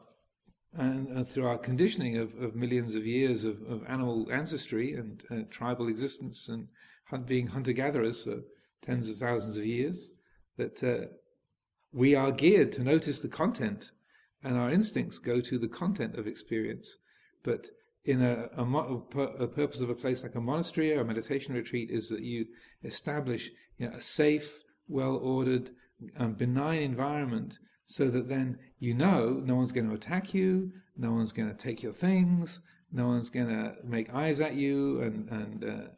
and through our conditioning of millions of years of animal ancestry and tribal existence and being hunter-gatherers for tens of thousands of years, that we are geared to notice the content, and our instincts go to the content of experience. But in a purpose of a place like a monastery or a meditation retreat is that you establish a safe, well-ordered, benign environment, so that then no one's going to attack you, no one's going to take your things, no one's going to make eyes at you and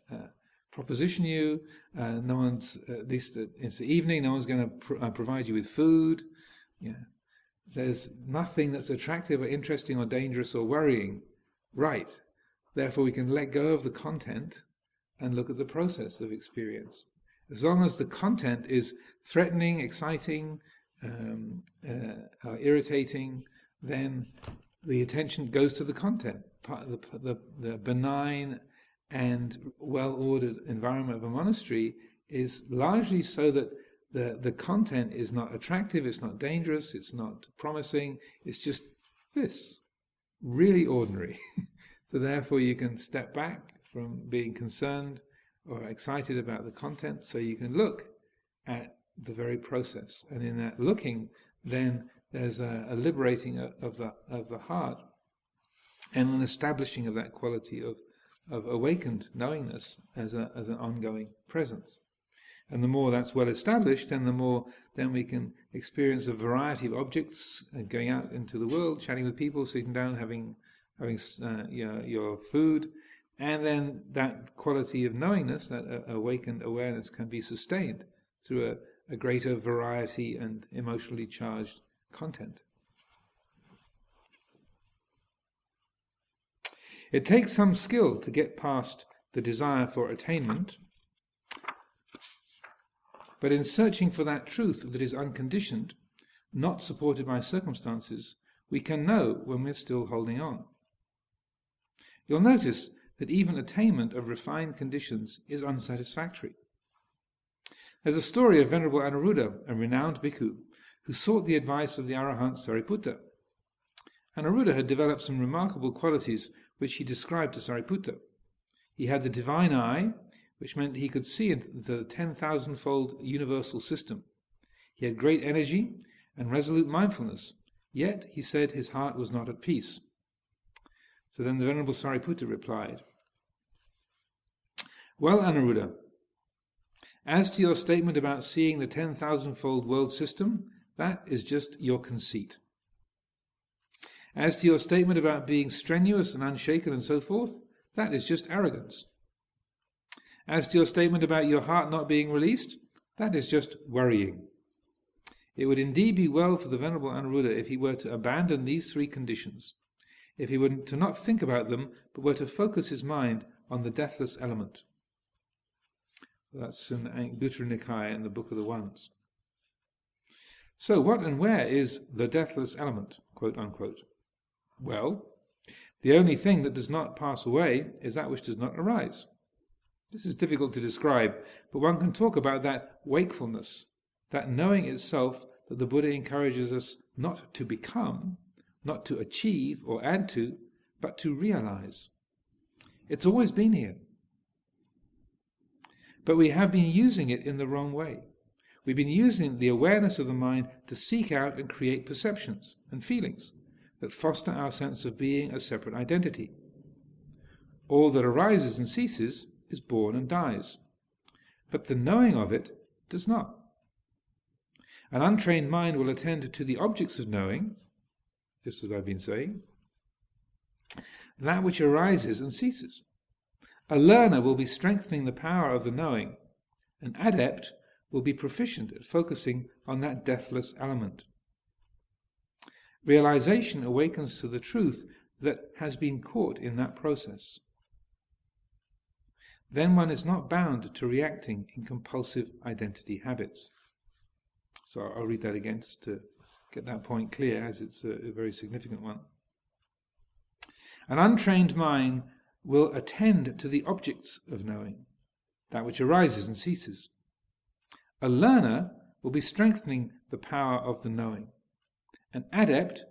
proposition you, no one's, at least it's the evening, no one's going to provide you with food. There's nothing that's attractive or interesting or dangerous or worrying. Right. Therefore we can let go of the content and look at the process of experience. As long as the content is threatening, exciting, irritating, then the attention goes to the content. The benign and well-ordered environment of a monastery is largely so that the content is not attractive, it's not dangerous, it's not promising, it's just this, really ordinary. So therefore you can step back from being concerned or excited about the content, so you can look at the very process. And in that looking, then there's a liberating of the heart and an establishing of that quality of awakened knowingness as an ongoing presence. And the more that's well established, and the more then we can experience a variety of objects, going out into the world, chatting with people, sitting down, having your food, and then that quality of knowingness, that awakened awareness, can be sustained through a greater variety and emotionally charged content. It takes some skill to get past the desire for attainment, but in searching for that truth that is unconditioned, not supported by circumstances, we can know when we're still holding on. you'll notice that even attainment of refined conditions is unsatisfactory. There's a story of Venerable Anuruddha, a renowned bhikkhu, who sought the advice of the Arahant Sariputta. Anuruddha had developed some remarkable qualities which he described to Sariputta. He had the divine eye, which meant he could see into the 10,000-fold universal system. He had great energy and resolute mindfulness, yet, he said, his heart was not at peace. So then the Venerable Sariputta replied, "Well, Anuruddha, as to your statement about seeing the 10,000-fold world system, that is just your conceit. As to your statement about being strenuous and unshaken and so forth, that is just arrogance. As to your statement about your heart not being released, that is just worrying. It would indeed be well for the Venerable Anuruddha if he were to abandon these three conditions, if he were to not think about them, but were to focus his mind on the deathless element." That's in the Anguttara Nikaya in the Book of the Ones. So what and where is the deathless element, quote unquote? Well, the only thing that does not pass away is that which does not arise. This is difficult to describe, but one can talk about that wakefulness, that knowing itself that the Buddha encourages us not to become, not to achieve or add to, but to realize. It's always been here. But we have been using it in the wrong way. We've been using the awareness of the mind to seek out and create perceptions and feelings that foster our sense of being a separate identity. All that arises and ceases is born and dies, but the knowing of it does not. An untrained mind will attend to the objects of knowing, just as I've been saying, that which arises and ceases. A learner will be strengthening the power of the knowing. An adept will be proficient at focusing on that deathless element. Realization awakens to the truth that has been caught in that process. Then one is not bound to reacting in compulsive identity habits. So I'll read that again just to get that point clear, as it's a very significant one. An untrained mind will attend to the objects of knowing, that which arises and ceases. A learner will be strengthening the power of the knowing. An adept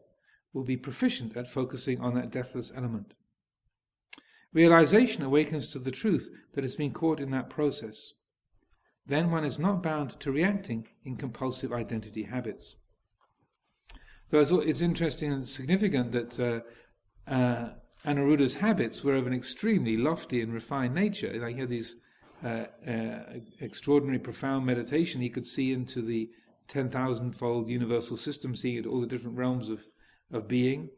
will be proficient at focusing on that deathless element. Realization awakens to the truth that has been caught in that process. Then one is not bound to reacting in compulsive identity habits. So it's interesting and significant that Anuruddha's habits were of an extremely lofty and refined nature. Like he had these extraordinary, profound meditation. He could see into the 10,000-fold universal system, seeing at all the different realms of being.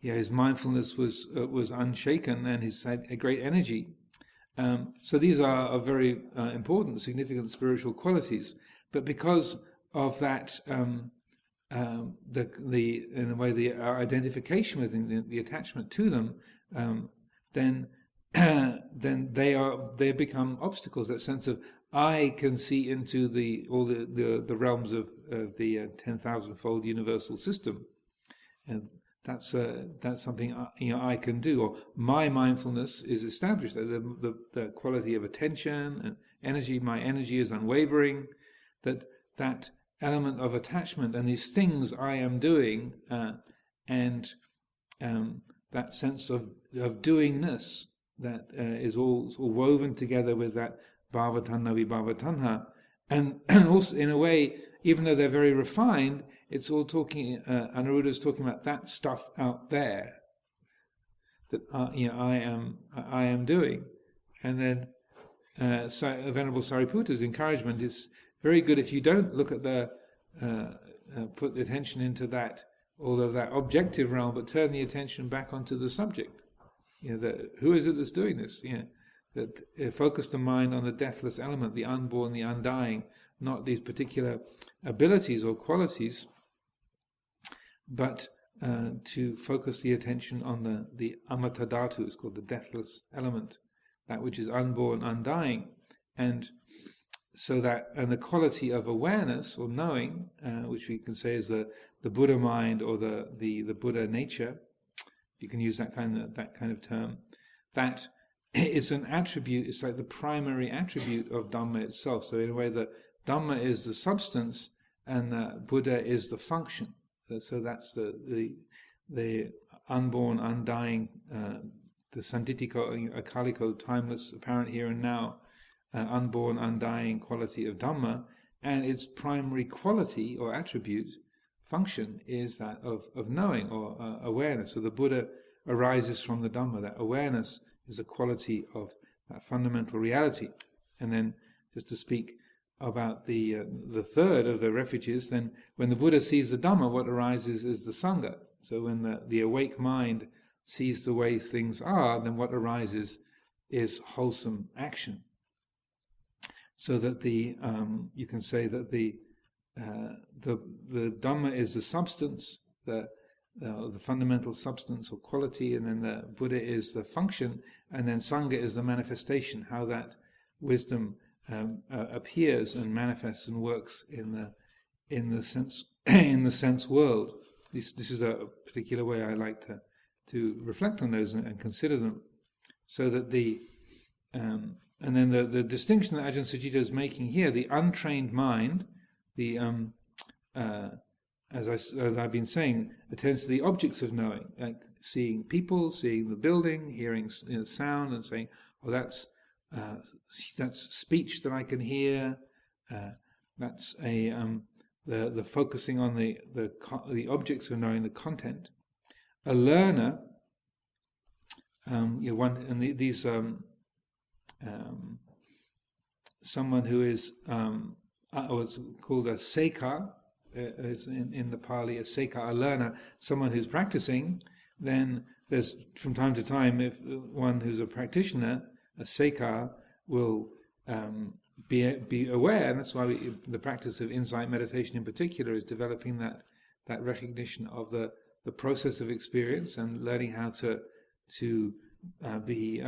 His mindfulness was unshaken, and he had a great energy. So these are very important, significant spiritual qualities. But because of that, our identification with them, the attachment to them, then they become obstacles. That sense of I can see into all the realms of the 10,000-fold universal system, and that's something I can do. Or my mindfulness is established. The quality of attention and energy. My energy is unwavering. That element of attachment and these things I am doing, and that sense of doingness that is all woven together with that bhavatanha vibhavatanha, and also in a way, even though they're very refined, it's all talking. Anuruddha's talking about that stuff out there that I am doing, and then Venerable Sariputta's encouragement is very good. If you don't look at put the attention into that, all of that objective realm, but turn the attention back onto the subject. Who is it that's doing this? That focus the mind on the deathless element, the unborn, the undying, not these particular abilities or qualities, but to focus the attention on the amata dhatu, it's called the deathless element, that which is unborn, undying, and so that, and the quality of awareness or knowing, which we can say is the Buddha mind or the Buddha nature, you can use that kind of term, that it's an attribute. It's like the primary attribute of Dhamma itself. So in a way, the Dhamma is the substance, and the Buddha is the function. So that's the unborn, undying, the sanditiko, akaliko, timeless, apparent here and now, unborn, undying quality of Dhamma, and its primary quality or attribute, function, is that of knowing or awareness. So the Buddha arises from the Dhamma. That awareness is a quality of that fundamental reality. And then, just to speak about the third of the refuges, then when the Buddha sees the Dhamma, what arises is the Sangha. So when the awake mind sees the way things are, then what arises is wholesome action. So that you can say that the Dhamma is the substance, the fundamental substance or quality, and then the Buddha is the function, and then Sangha is the manifestation, how that wisdom appears and manifests and works in the sense world. This is a particular way I like to reflect on those and consider them, so that and then the distinction that Ajahn Sucitto is making here, the untrained mind, as I've been saying, attends to the objects of knowing, like seeing people, seeing the building, hearing sound, and saying, "Oh, that's speech that I can hear." That's the focusing on the objects of knowing, the content. A learner, someone who is what's called a sekha, in the Pali, a sekha, a learner, someone who's practicing. Then there's, from time to time, if one who's a practitioner, a sekha, will be aware, and that's why the practice of insight meditation in particular is developing that recognition of the process of experience and learning how to be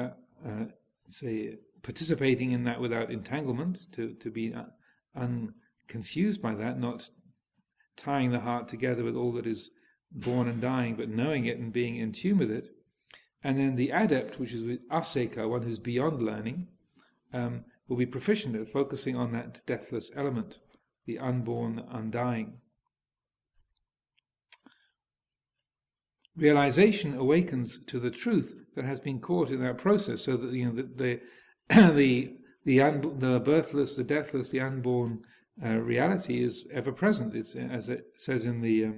say participating in that without entanglement, to be unconfused by that, not tying the heart together with all that is born and dying, but knowing it and being in tune with it. And then the adept, which is with aseka, one who's beyond learning, will be proficient at focusing on that deathless element, the unborn, the undying. Realization awakens to the truth that has been caught in that process, so that the birthless, the deathless, the unborn reality is ever present. It's, as it says in the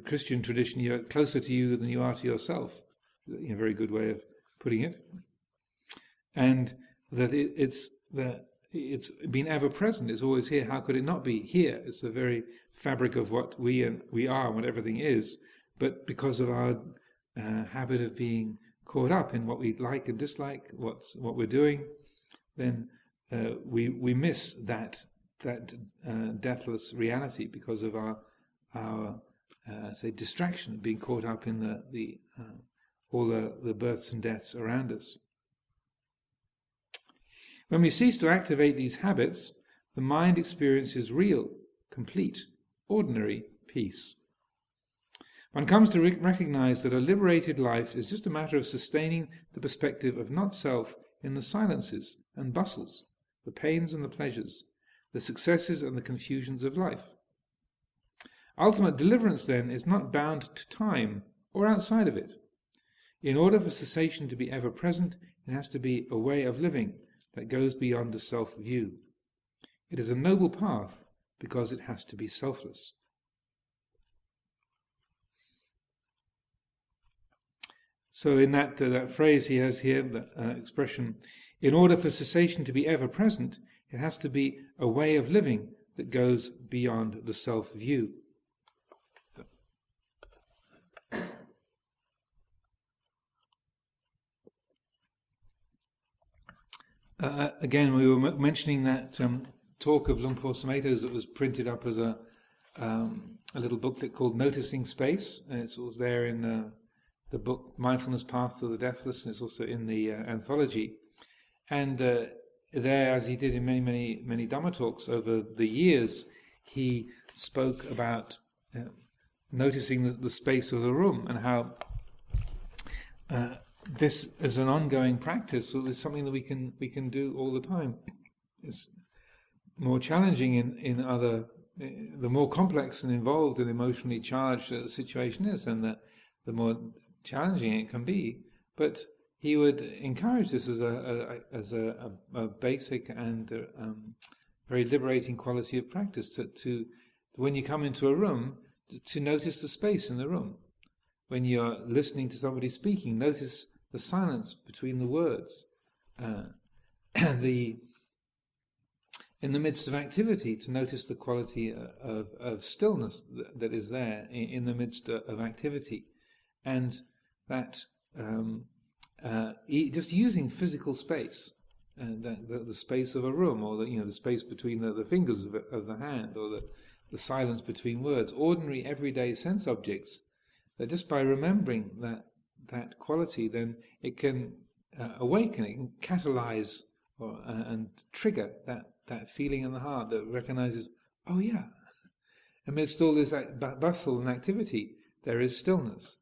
Christian tradition, you're closer to you than you are to yourself. A very good way of putting it. And that it's been ever present. It's always here. How could it not be here? It's the very fabric of what we are and what everything is. But because of our habit of being caught up in what we like and dislike, what we're doing, then we miss that deathless reality because of our say distraction, being caught up in all the births and deaths around us. When we cease to activate these habits, the mind experiences real, complete, ordinary peace. One comes to recognize that a liberated life is just a matter of sustaining the perspective of not self in the silences and bustles, the pains and the pleasures, the successes and the confusions of life. Ultimate deliverance, then, is not bound to time or outside of it. In order for cessation to be ever present, it has to be a way of living that goes beyond the self-view. It is a noble path because it has to be selfless. So in that phrase he has here, that expression, in order for cessation to be ever present, it has to be a way of living that goes beyond the self-view. Again, we were mentioning that talk of Luang Por Sumedho's that was printed up as a little booklet called Noticing Space, and it's also there in the book Mindfulness Path to the Deathless, and it's also in the anthology. And there, as he did in many, many, many Dhamma talks over the years, he spoke about noticing the space of the room, and how this is an ongoing practice. So it's something that we can do all the time. It's more challenging in other, the more complex and involved and emotionally charged the situation is, then the more challenging it can be. But he would encourage this as a basic and very liberating quality of practice. To when you come into a room, to notice the space in the room. When you're listening to somebody speaking, notice the silence between the words. In the midst of activity, to notice the quality of stillness that is there in the midst of activity, and that just using physical space, the space of a room, or the space between the fingers of the hand, or the silence between words, ordinary everyday sense objects, that just by remembering that quality, then it can awaken, it can catalyze and trigger that feeling in the heart that recognizes, oh yeah, amidst all this bustle and activity, there is stillness.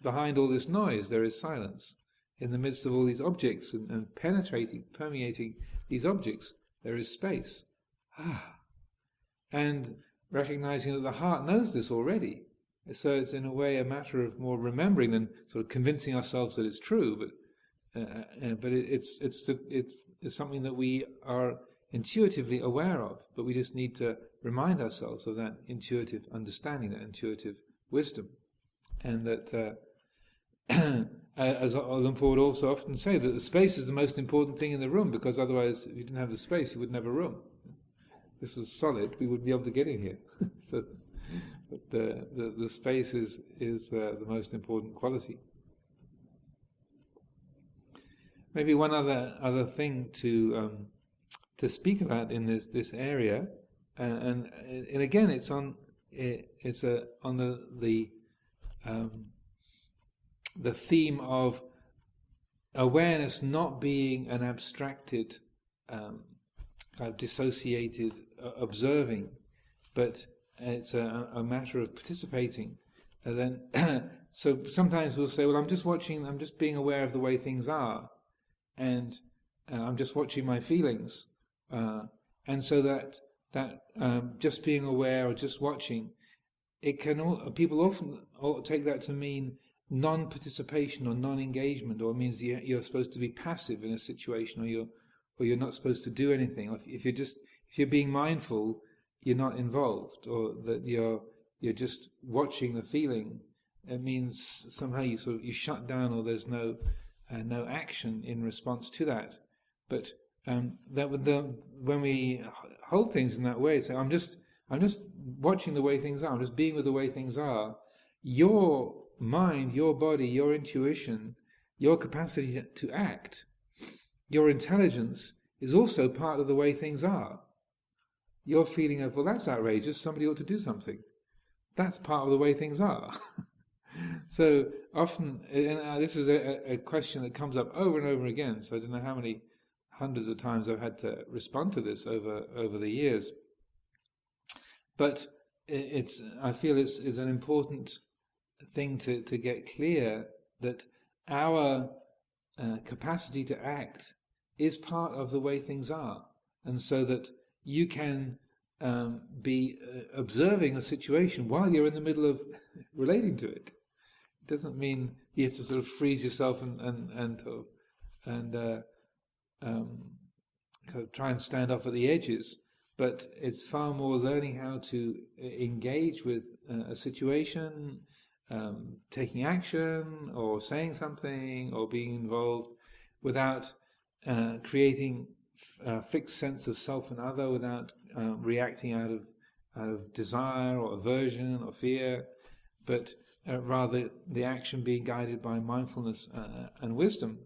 Behind all this noise, there is silence. In the midst of all these objects and permeating these objects, there is space. And recognizing that the heart knows this already. So it's in a way a matter of more remembering than sort of convincing ourselves that it's true, but it's something that we are intuitively aware of, but we just need to remind ourselves of that intuitive understanding, that intuitive wisdom. And that, as Lumpur would also often say, that the space is the most important thing in the room, because otherwise, if you didn't have the space, you wouldn't have a room. If this was solid, we wouldn't be able to get in here. So, but the space is the most important quality. Maybe one other thing to speak about in this area, and again, it's on the theme of awareness not being an abstracted, kind of dissociated observing, but it's a matter of participating. And then, so sometimes we'll say, well, I'm just being aware of the way things are, and I'm just watching my feelings, and so that just being aware or just watching, people often take that to mean non-participation or non-engagement, or it means you're supposed to be passive in a situation, or you're not supposed to do anything. Or if you're being mindful, you're not involved, or that you're just watching the feeling. It means somehow you shut down, or there's no action in response to that. But when we hold things in that way, say I'm just watching the way things are, I'm just being with the way things are. Your mind, your body, your intuition, your capacity to act, your intelligence is also part of the way things are. Your feeling of, well, that's outrageous, somebody ought to do something, that's part of the way things are. So often, and this is a question that comes up over and over again, so I don't know how many hundreds of times I've had to respond to this over the years. But I feel it's an important thing to get clear, that our capacity to act is part of the way things are, and so that you can be observing a situation while you're in the middle of relating to it. It doesn't mean you have to sort of freeze yourself and try and stand off at the edges, but it's far more learning how to engage with a situation, taking action or saying something or being involved without creating a fixed sense of self and other, without reacting out of desire or aversion or fear, but rather the action being guided by mindfulness and wisdom.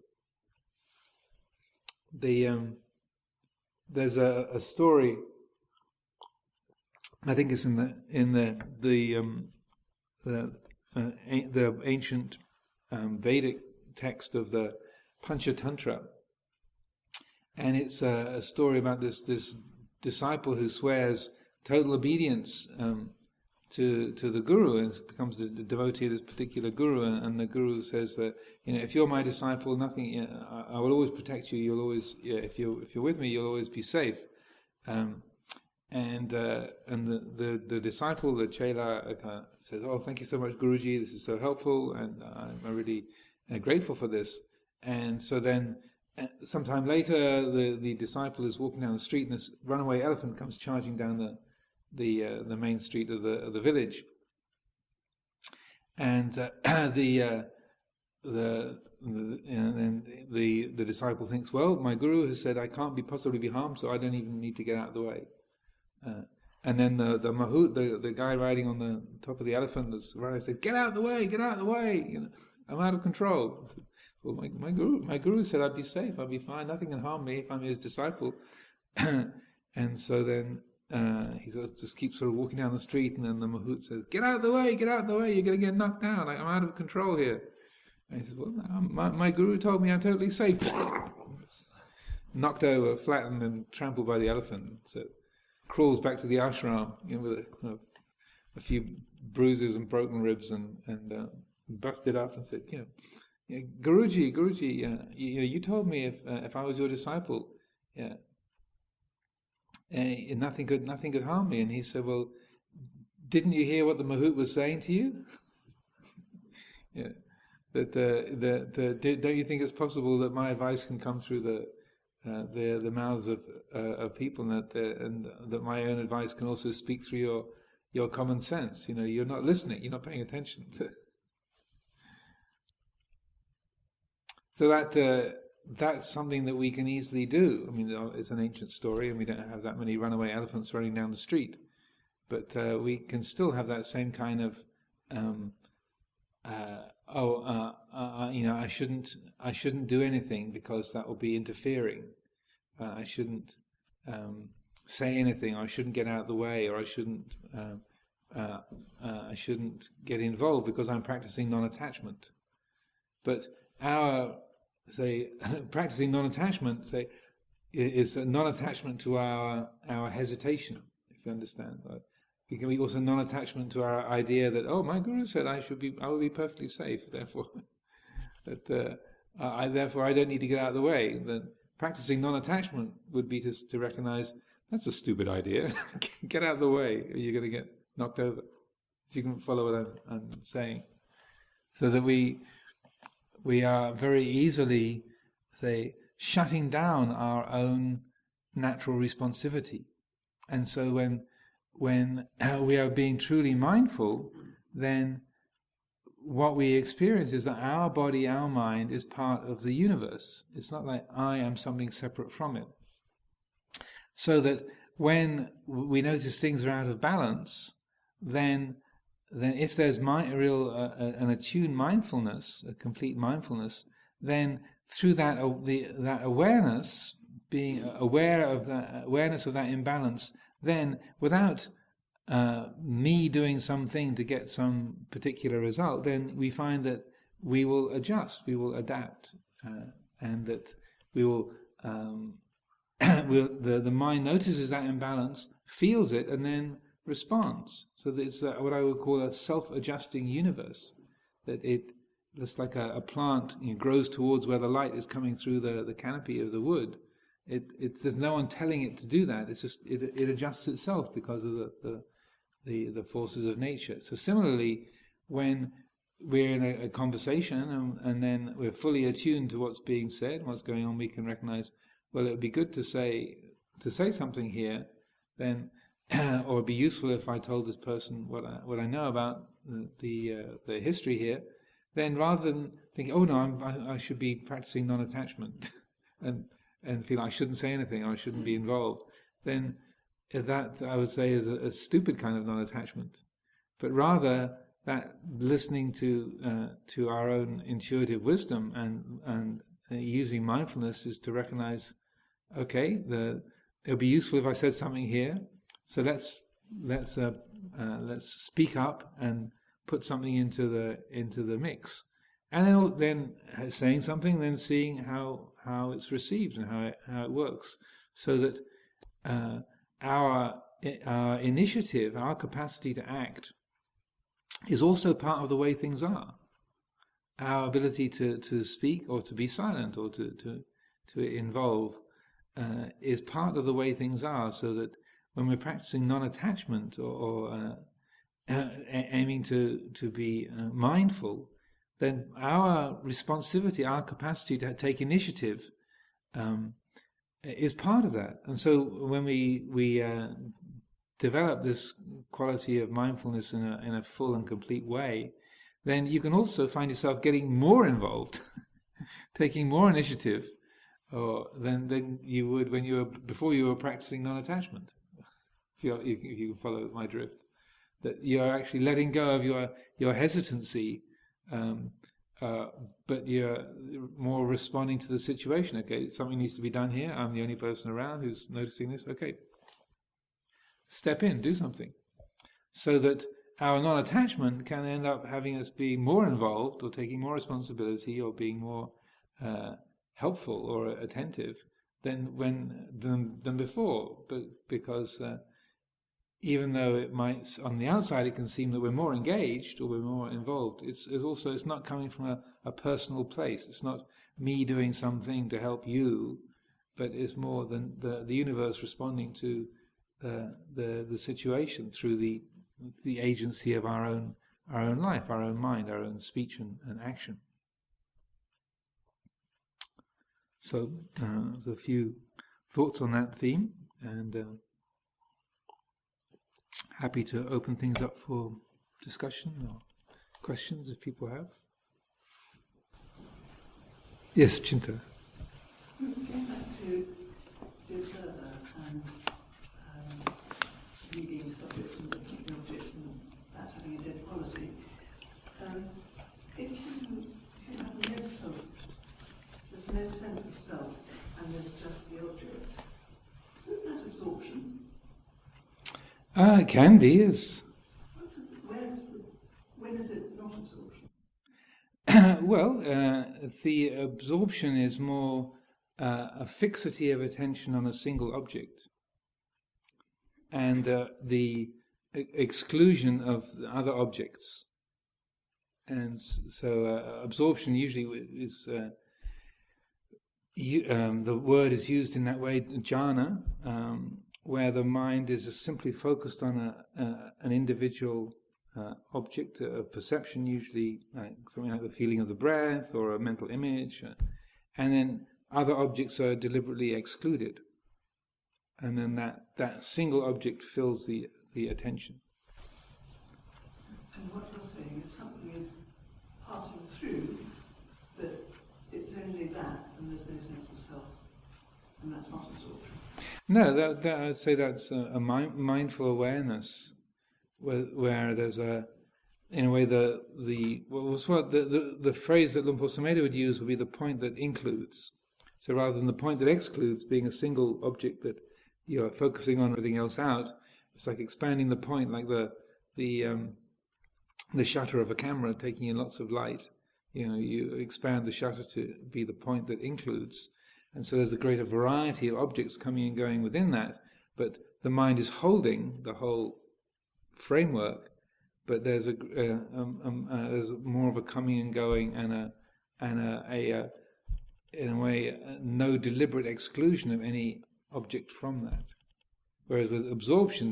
There's a story, I think it's in the ancient Vedic text of the Panchatantra, and it's a story about this disciple who swears total obedience to the guru and becomes the devotee of this particular guru, and the guru says that, if you're my disciple, nothing, I will always protect you. You'll always, if you're with me, you'll always be safe. And the disciple, the chela, says, "Oh, thank you so much, Guruji. This is so helpful, and I'm really grateful for this." And so then, sometime later, the disciple is walking down the street, and this runaway elephant comes charging down the main street of the village, and the disciple thinks, well, my guru has said I can't possibly be harmed, so I don't even need to get out of the way. And then the mahout, the guy riding on the top of the elephant that's right, says, "Get out of the way! Get out of the way! I'm out of control." Well, my guru said I'd be safe, I'd be fine, nothing can harm me if I'm his disciple. And so then he just keeps sort of walking down the street, and then the mahout says, "Get out of the way! Get out of the way! You're going to get knocked down. I'm out of control here." And he says, "Well, my guru told me I'm totally safe." Knocked over, flattened, and trampled by the elephant. So crawls back to the ashram, with a few bruises and broken ribs, and busted up, and said, Guruji, you told me if I was your disciple, nothing could harm me. And he said, well, didn't you hear what the mahout was saying to you? Don't you think it's possible that my advice can come through the mouths of people, and that my own advice can also speak through your common sense? You're not listening, you're not paying attention. So that's something that we can easily do. I mean, it's an ancient story, and we don't have that many runaway elephants running down the street, but we can still have that same kind of I shouldn't do anything because that will be interfering. I shouldn't say anything, or I shouldn't get out of the way, or I shouldn't get involved because I'm practicing non-attachment. But practicing non-attachment, is a non-attachment to our hesitation, if you understand. It can be also non-attachment to our idea that, my guru said I will be perfectly safe, therefore I don't need to get out of the way. Then practicing non-attachment would be to recognize that's a stupid idea. Get out of the way, or you're going to get knocked over. If you can follow what I'm saying, so that we are very easily, shutting down our own natural responsivity, and so when we are being truly mindful, then what we experience is that our body, our mind, is part of the universe. It's not like I am something separate from it. So that when we notice things are out of balance, then if there's an attuned mindfulness, a complete mindfulness, then through that awareness, being aware of that awareness of that imbalance, then without me doing something to get some particular result, then we find that we will adjust, we will adapt, and that we will the mind notices that imbalance, feels it, and then responds. So that it's what I would call a self-adjusting universe. That it's like a plant grows towards where the light is coming through the canopy of the wood. There's no one telling it to do that. It's just it adjusts itself because of the forces of nature. So similarly, when we're in a conversation and then we're fully attuned to what's being said, what's going on, we can recognize, well, it would be good to say something here, then, or it'd be useful if I told this person what I know about the history here. Then rather than thinking, oh no, I should be practicing non-attachment, and feel I shouldn't say anything or I shouldn't be involved, then that I would say is a stupid kind of non-attachment. But rather that listening to our own intuitive wisdom and using mindfulness is to recognize, okay, it'll be useful if I said something here, so let's speak up and put something into the mix, and then saying something, then seeing how it's received and how it works, so that our initiative, our capacity to act, is also part of the way things are. Our ability to speak or to be silent or to involve is part of the way things are, so that when we're practicing non-attachment or aiming to be mindful, then our responsivity, our capacity to take initiative is part of that. And so when we develop this quality of mindfulness in a full and complete way, then you can also find yourself getting more involved, taking more initiative than you would before you were practicing non-attachment. If you follow my drift, that you're actually letting go of your hesitancy, but you're more responding to the situation. Okay, something needs to be done here. I'm the only person around who's noticing this. Okay, step in, do something, so that our non-attachment can end up having us be more involved or taking more responsibility or being more helpful or attentive than before. But because even though it might, on the outside, it can seem that we're more engaged or we're more involved, it's not coming from a personal place. It's not me doing something to help you, but it's more than the universe responding to the situation through the agency of our own life, our own mind, our own speech and action. So there's a few thoughts on that theme, and happy to open things up for discussion or questions if people have. Yes, Chinta. Going back to the observer and me being subject and looking at the object and that having a dead quality, if you have no self, there's no sense of self and there's just the object, isn't that absorption? It can be, yes. When is it not absorption? Well, the absorption is more a fixity of attention on a single object, and the exclusion of other objects. And so absorption usually is, the word is used in that way, jhana, where the mind is simply focused on an individual object of perception, usually something like the feeling of the breath or a mental image, and then other objects are deliberately excluded, and then that single object fills the attention. And what you're saying is something is passing through, but it's only that, and there's no sense of self, and that's not absorption. No, that I'd say that's a mindful awareness, where there's in a way the phrase that Luang Por Sumedho would use would be the point that includes. So rather than the point that excludes, being a single object that you're focusing on, everything else out, it's like expanding the point, like the shutter of a camera taking in lots of light. You expand the shutter to be the point that includes. And so there's a greater variety of objects coming and going within that, but the mind is holding the whole framework. But there's there's more of a coming and going and a in a way no deliberate exclusion of any object from that. Whereas with absorption,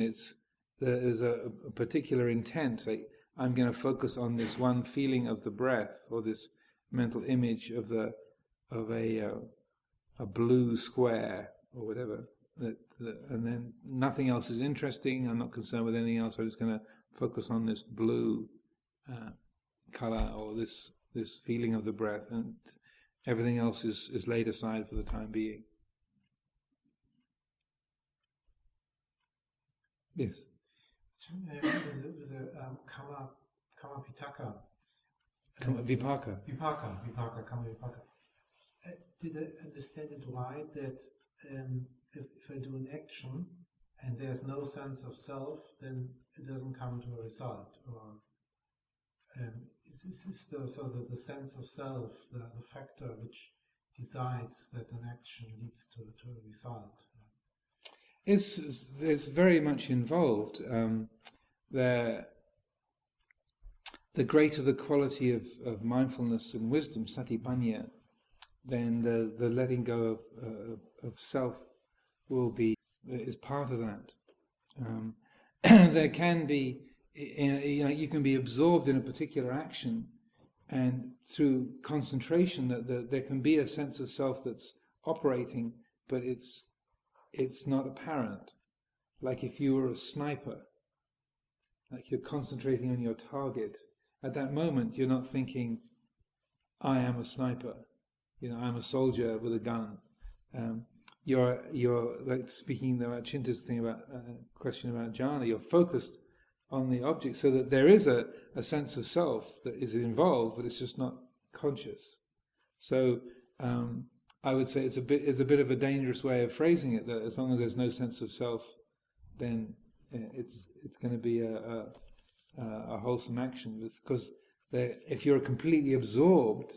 there's a particular intent. Like, I'm going to focus on this one feeling of the breath, or this mental image of a blue square or whatever, and then nothing else is interesting. I'm not concerned with anything else. I'm just going to focus on this blue color or this feeling of the breath, and everything else is laid aside for the time being. Yes. With the Kama Pitaka. Vipaka. Kama Vipaka. Did I understand it right that if I do an action and there's no sense of self, then it doesn't come to a result? Or is the sense of self the factor which decides that an action leads to a result? It's very much involved. The greater the quality of mindfulness and wisdom, satipanya, then the letting go of self is part of that. There can be, you can be absorbed in a particular action, and through concentration, that there can be a sense of self that's operating, but it's not apparent. Like if you were a sniper, like you're concentrating on your target. At that moment, you're not thinking, I am a sniper, I'm a soldier with a gun. You're like speaking about Chinta's thing about question about jhana. You're focused on the object, so that there is a sense of self that is involved, but it's just not conscious. So I would say it's a bit of a dangerous way of phrasing it. That as long as there's no sense of self, then it's going to be a wholesome action. Because if you're completely absorbed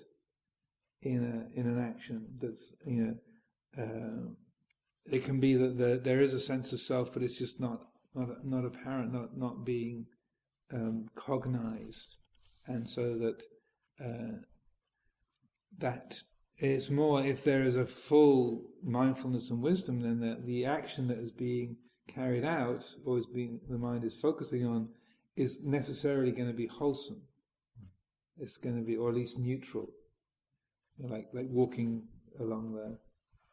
in an action, that's it can be that there is a sense of self, but it's just not apparent, not being cognized, and so that it's more, if there is a full mindfulness and wisdom, then the action that is being carried out, or the mind is focusing on, is necessarily going to be wholesome. It's going to be, or at least neutral, like walking along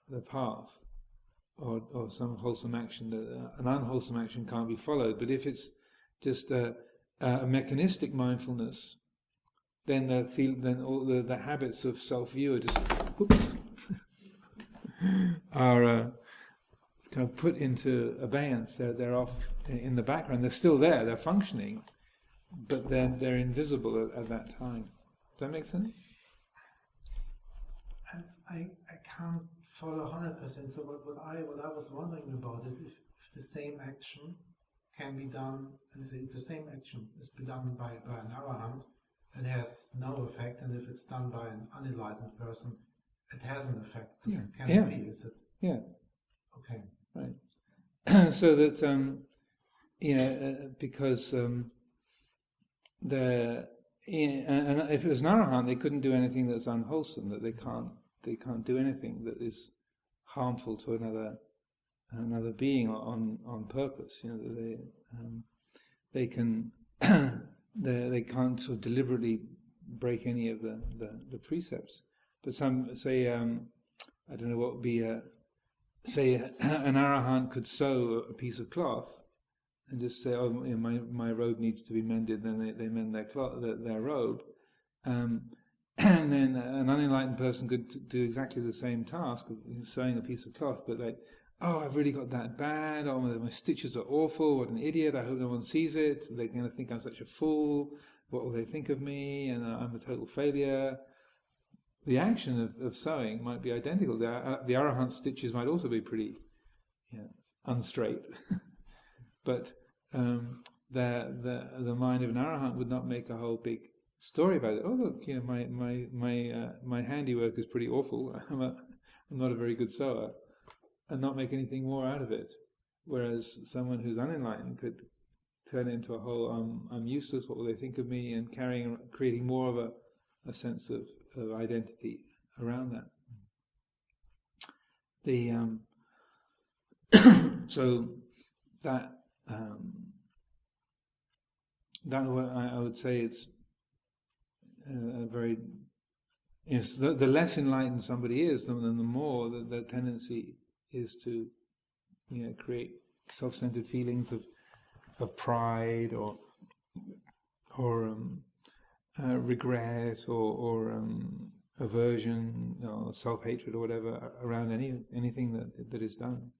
the path, or some wholesome action. An unwholesome action can't be followed. But if it's just a mechanistic mindfulness, then all the habits of self-view are just are kind of put into abeyance. They're off in the background. They're still there. They're functioning, but they're invisible at that time. Does that make sense? I can't follow 100%. So what I was wondering about is if the same action can be done, if the same action is done by an arahant, it has no effect, and if it's done by an unenlightened person, it has an effect. So can it be? Is it? Yeah. Okay. Right. So that because and if it was an arahant, they couldn't do anything that's unwholesome. That they can't do anything that is harmful to another being on purpose. They can they can't sort of deliberately break any of the precepts. But some say I don't know what would be say an arahant could sew a piece of cloth and just say, oh, my robe needs to be mended. Then they mend their robe. And then an unenlightened person could do exactly the same task of sewing a piece of cloth, but like, oh, I've really got that bad, oh, my stitches are awful, what an idiot, I hope no one sees it, they're going to think I'm such a fool, what will they think of me, and I'm a total failure. The action of sewing might be identical. The arahant stitches might also be pretty unstraight, but the mind of an arahant would not make a whole big story about it. Oh look, my handiwork is pretty awful. I'm not a very good sewer, and not make anything more out of it. Whereas someone who's unenlightened could turn it into a whole I'm useless. What will they think of me? And creating more of a sense of identity around that. So that I would say it's a very, the less enlightened somebody is, then the more the tendency is to create self-centered feelings of pride or regret or aversion or self-hatred or whatever around anything that is done.